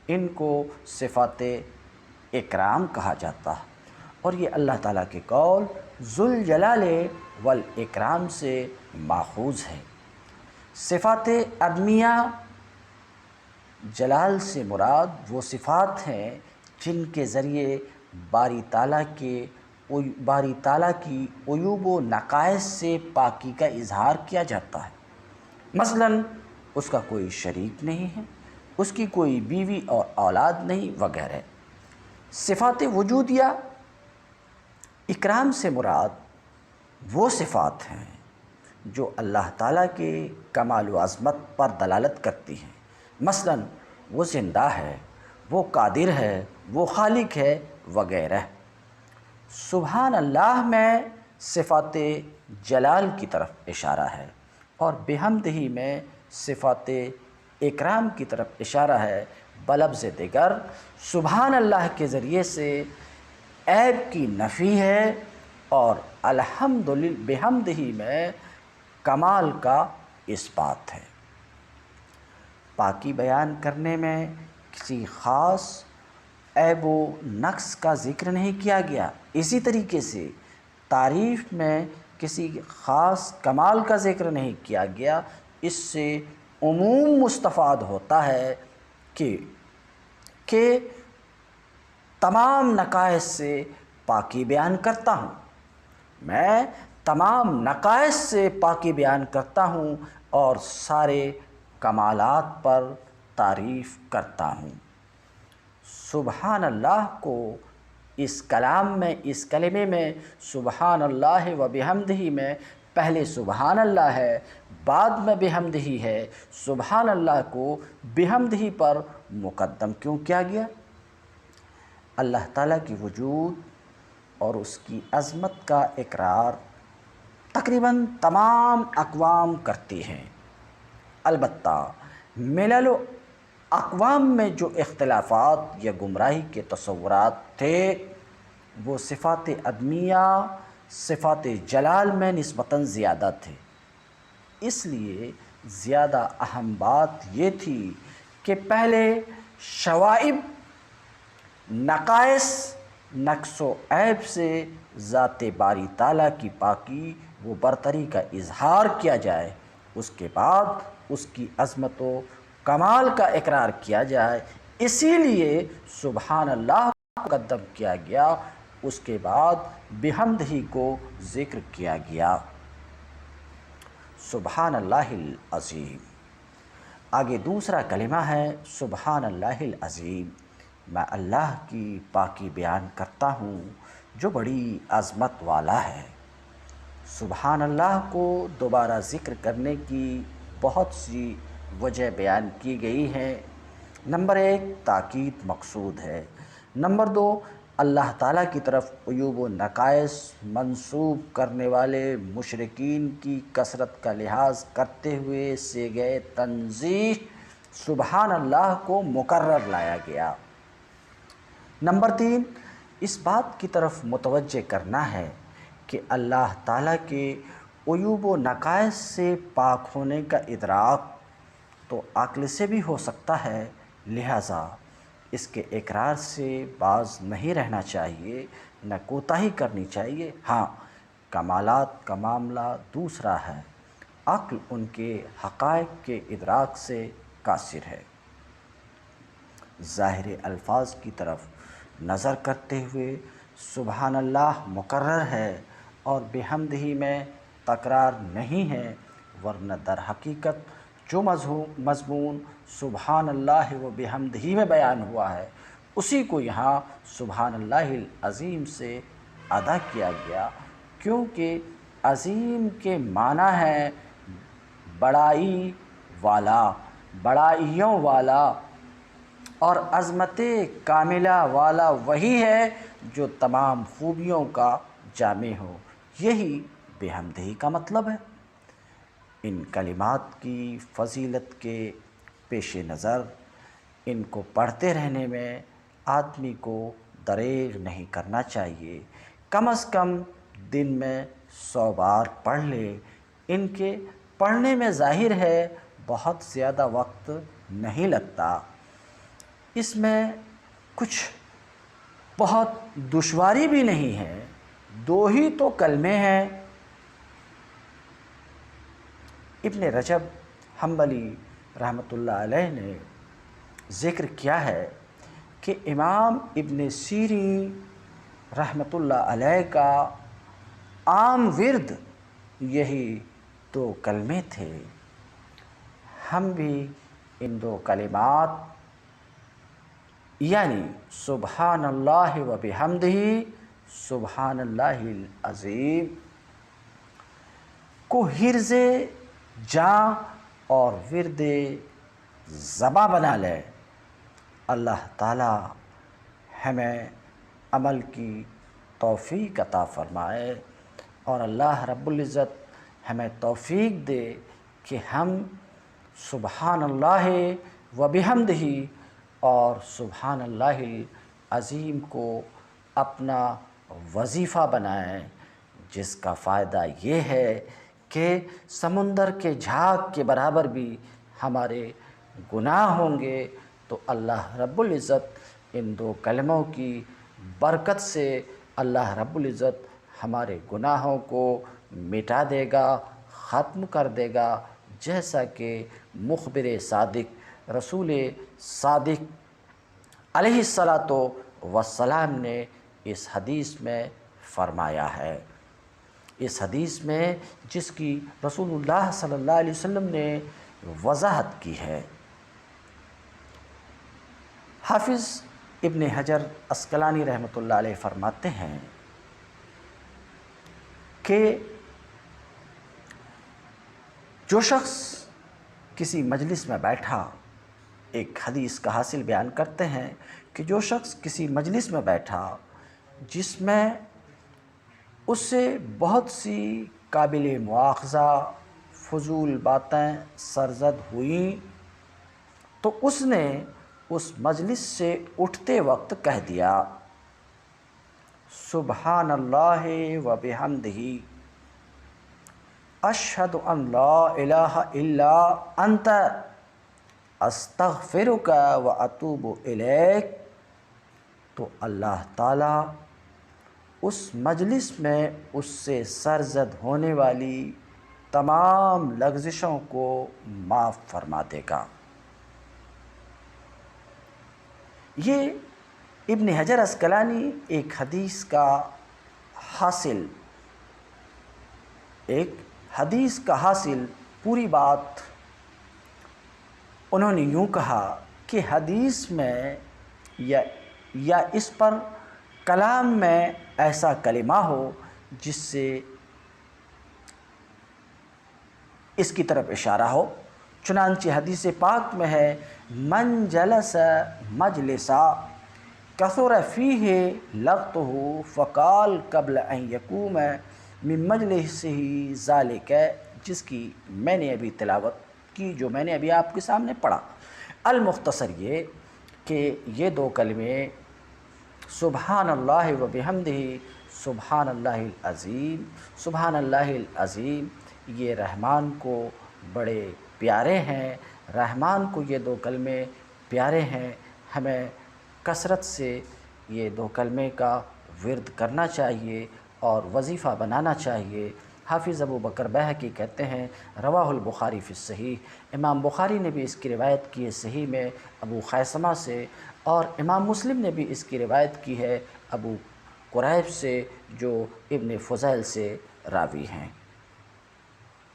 ان کو صفات اکرام کہا جاتا ہے، اور یہ اللہ تعالیٰ کے قول ذوالجلال والاکرام سے ماخوذ ہے۔ صفات عدمیہ، جلال سے مراد وہ صفات ہیں جن کے ذریعے باری تعالیٰ کی عیوب و نقائص سے پاکی کا اظہار کیا جاتا ہے، مثلاً اس کا کوئی شریک نہیں ہے، اس کی کوئی بیوی اور اولاد نہیں وغیرہ۔ صفات وجودیہ، اکرام سے مراد وہ صفات ہیں جو اللہ تعالیٰ کے کمال و عظمت پر دلالت کرتی ہیں، مثلاً وہ زندہ ہے، وہ قادر ہے، وہ خالق ہے وغیرہ۔ سبحان اللہ میں صفات جلال کی طرف اشارہ ہے اور بحمدہ میں صفات اکرام کی طرف اشارہ ہے، بلفظ دیگر سبحان اللہ کے ذریعے سے عیب کی نفی ہے اور بحمدہ میں کمال کا اثبات ہے۔ پاکی بیان کرنے میں کسی خاص عیب و نقص کا ذکر نہیں کیا گیا، اسی طریقے سے تعریف میں کسی خاص کمال کا ذکر نہیں کیا گیا۔ اس سے عموم مستفاد ہوتا ہے کہ تمام نقائص سے پاکی بیان کرتا ہوں، میں تمام نقائص سے پاکی بیان کرتا ہوں اور سارے کمالات پر تعریف کرتا ہوں۔ سبحان اللہ کو اس کلمے میں سبحان اللہ و بحمدہ میں پہلے سبحان اللہ ہے، بعد میں بحمدہ ہے۔ سبحان اللہ کو بحمدہ پر مقدم کیوں کیا گیا؟ اللہ تعالیٰ کی وجود اور اس کی عظمت کا اقرار تقریباً تمام اقوام کرتی ہیں، البتہ ملل و اقوام میں جو اختلافات یا گمراہی کے تصورات تھے وہ صفات عدمیہ، صفات جلال میں نسبتاً زیادہ تھے۔ اس لیے زیادہ اہم بات یہ تھی کہ پہلے شوائب، نقائص، نقص و عیب سے ذات باری تعالیٰ کی پاکی و برتری کا اظہار کیا جائے، اس کے بعد اس کی عظمت و کمال کا اقرار کیا جائے۔ اسی لیے سبحان اللہ کو مقدم کیا گیا، اس کے بعد بحمدہ کو ذکر کیا گیا۔ سبحان اللہ العظیم۔ آگے دوسرا کلمہ ہے سبحان اللہ العظیم، میں اللہ کی پاکی بیان کرتا ہوں جو بڑی عظمت والا ہے۔ سبحان اللہ کو دوبارہ ذکر کرنے کی بہت سی وجہ بیان کی گئی ہیں۔ نمبر 1 تاکید مقصود ہے۔ نمبر 2 اللہ تعالیٰ کی طرف عیوب و نقائص منسوب کرنے والے مشرکین کی کثرت کا لحاظ کرتے ہوئے صیغہ تنزیہ سبحان اللہ کو مکرر لایا گیا۔ نمبر 3 اس بات کی طرف متوجہ کرنا ہے کہ اللہ تعالیٰ کے عیوب و نقائص سے پاک ہونے کا ادراک تو عقل سے بھی ہو سکتا ہے، لہٰذا اس کے اقرار سے باز نہیں رہنا چاہیے، نہ کوتاہی کرنی چاہیے۔ ہاں، کمالات کا معاملہ دوسرا ہے، عقل ان کے حقائق کے ادراک سے قاصر ہے۔ ظاہر الفاظ کی طرف نظر کرتے ہوئے سبحان اللہ مکرر ہے اور بحمدہ میں تکرار نہیں ہے، ورنہ در حقیقت جو مضمون سبحان اللہ و بحمدہ میں بیان ہوا ہے اسی کو یہاں سبحان اللہ العظیم سے ادا کیا گیا، کیونکہ عظیم کے معنی ہے بڑائی والا، بڑائیوں والا، اور عظمت کاملہ والا وہی ہے جو تمام خوبیوں کا جامع ہو۔ یہی بحمدہ کا مطلب ہے۔ ان کلمات کی فضیلت کے پیش نظر ان کو پڑھتے رہنے میں آدمی کو دریغ نہیں کرنا چاہیے، کم از کم دن میں 100 بار پڑھ لے۔ ان کے پڑھنے میں ظاہر ہے بہت زیادہ وقت نہیں لگتا، اس میں کچھ بہت دشواری بھی نہیں ہے، 2 ہی تو کلمے ہیں۔ ابن رجب حنبلی رحمۃ اللہ علیہ نے ذکر کیا ہے کہ امام ابن سیرین رحمۃ اللہ علیہ کا عام ورد یہی 2 کلمے تھے۔ ہم بھی ان 2 کلمات یعنی سبحان اللہ و بحمدہ سبحان اللہ العظیم کو حرز جاں اور ورد زباں بنا لیں۔ اللہ تعالی ہمیں عمل کی توفیق عطا فرمائے اور اللہ رب العزت ہمیں توفیق دے کہ ہم سبحان اللہ و بحمدہ اور سبحان اللہ العظیم کو اپنا وظیفہ بنائیں، جس کا فائدہ یہ ہے کہ سمندر کے جھاگ کے برابر بھی ہمارے گناہ ہوں گے، تو اللہ رب العزت ان 2 کلموں کی برکت سے اللہ رب العزت ہمارے گناہوں کو مٹا دے گا، ختم کر دے گا، جیسا کہ مخبر صادق رسول صادق علیہ الصلاۃ والسلام نے اس حدیث میں فرمایا ہے۔ اس حدیث میں جس کی رسول اللہ صلی اللہ علیہ وسلم نے وضاحت کی ہے۔ حافظ ابن حجر عسقلانی رحمۃ اللہ علیہ فرماتے ہیں کہ جو شخص کسی مجلس میں بیٹھا، ایک حدیث کا حاصل بیان کرتے ہیں کہ جو شخص کسی مجلس میں بیٹھا جس میں اس سے بہت سی قابل مواخذہ فضول باتیں سرزد ہوئیں، تو اس نے اس مجلس سے اٹھتے وقت کہہ دیا سبحان اللہ و بحمدہ اشہد ان لا الہ الا انت استغفرک و اتوب الیک، تو اللہ تعالیٰ اس مجلس میں اس سے سرزد ہونے والی تمام لغزشوں کو معاف فرما دے گا۔ یہ ابن حجر عسقلانی ایک حدیث کا حاصل پوری بات انہوں نے یوں کہا کہ حدیث میں یا اس پر کلام میں ایسا کلمہ ہو جس سے اس کی طرف اشارہ ہو۔ چنانچہ حدیث پاک میں ہے من جلس مجلسا کثر فیہ لغتہ فقال قبل ان یقوم من مجلسہ ذالک، جس کی میں نے ابھی تلاوت کی، جو میں نے ابھی آپ کے سامنے پڑھا۔ المختصر یہ کہ یہ دو کلمے سبحان اللہ و بحمدہ سبحان اللہ العظیم، سبحان اللہ العظیم، یہ رحمان کو بڑے پیارے ہیں، رحمان کو یہ دو کلمے پیارے ہیں۔ ہمیں کثرت سے یہ دو کلمے کا ورد کرنا چاہیے اور وظیفہ بنانا چاہیے۔ حافظ ابو بکر بیہقی کہتے ہیں رواہ البخاری فی الصحیح، امام بخاری نے بھی اس کی روایت کی ہے صحیح میں ابو خیثمہ سے، اور امام مسلم نے بھی اس کی روایت کی ہے ابو قریب سے جو ابن فضیل سے راوی ہیں۔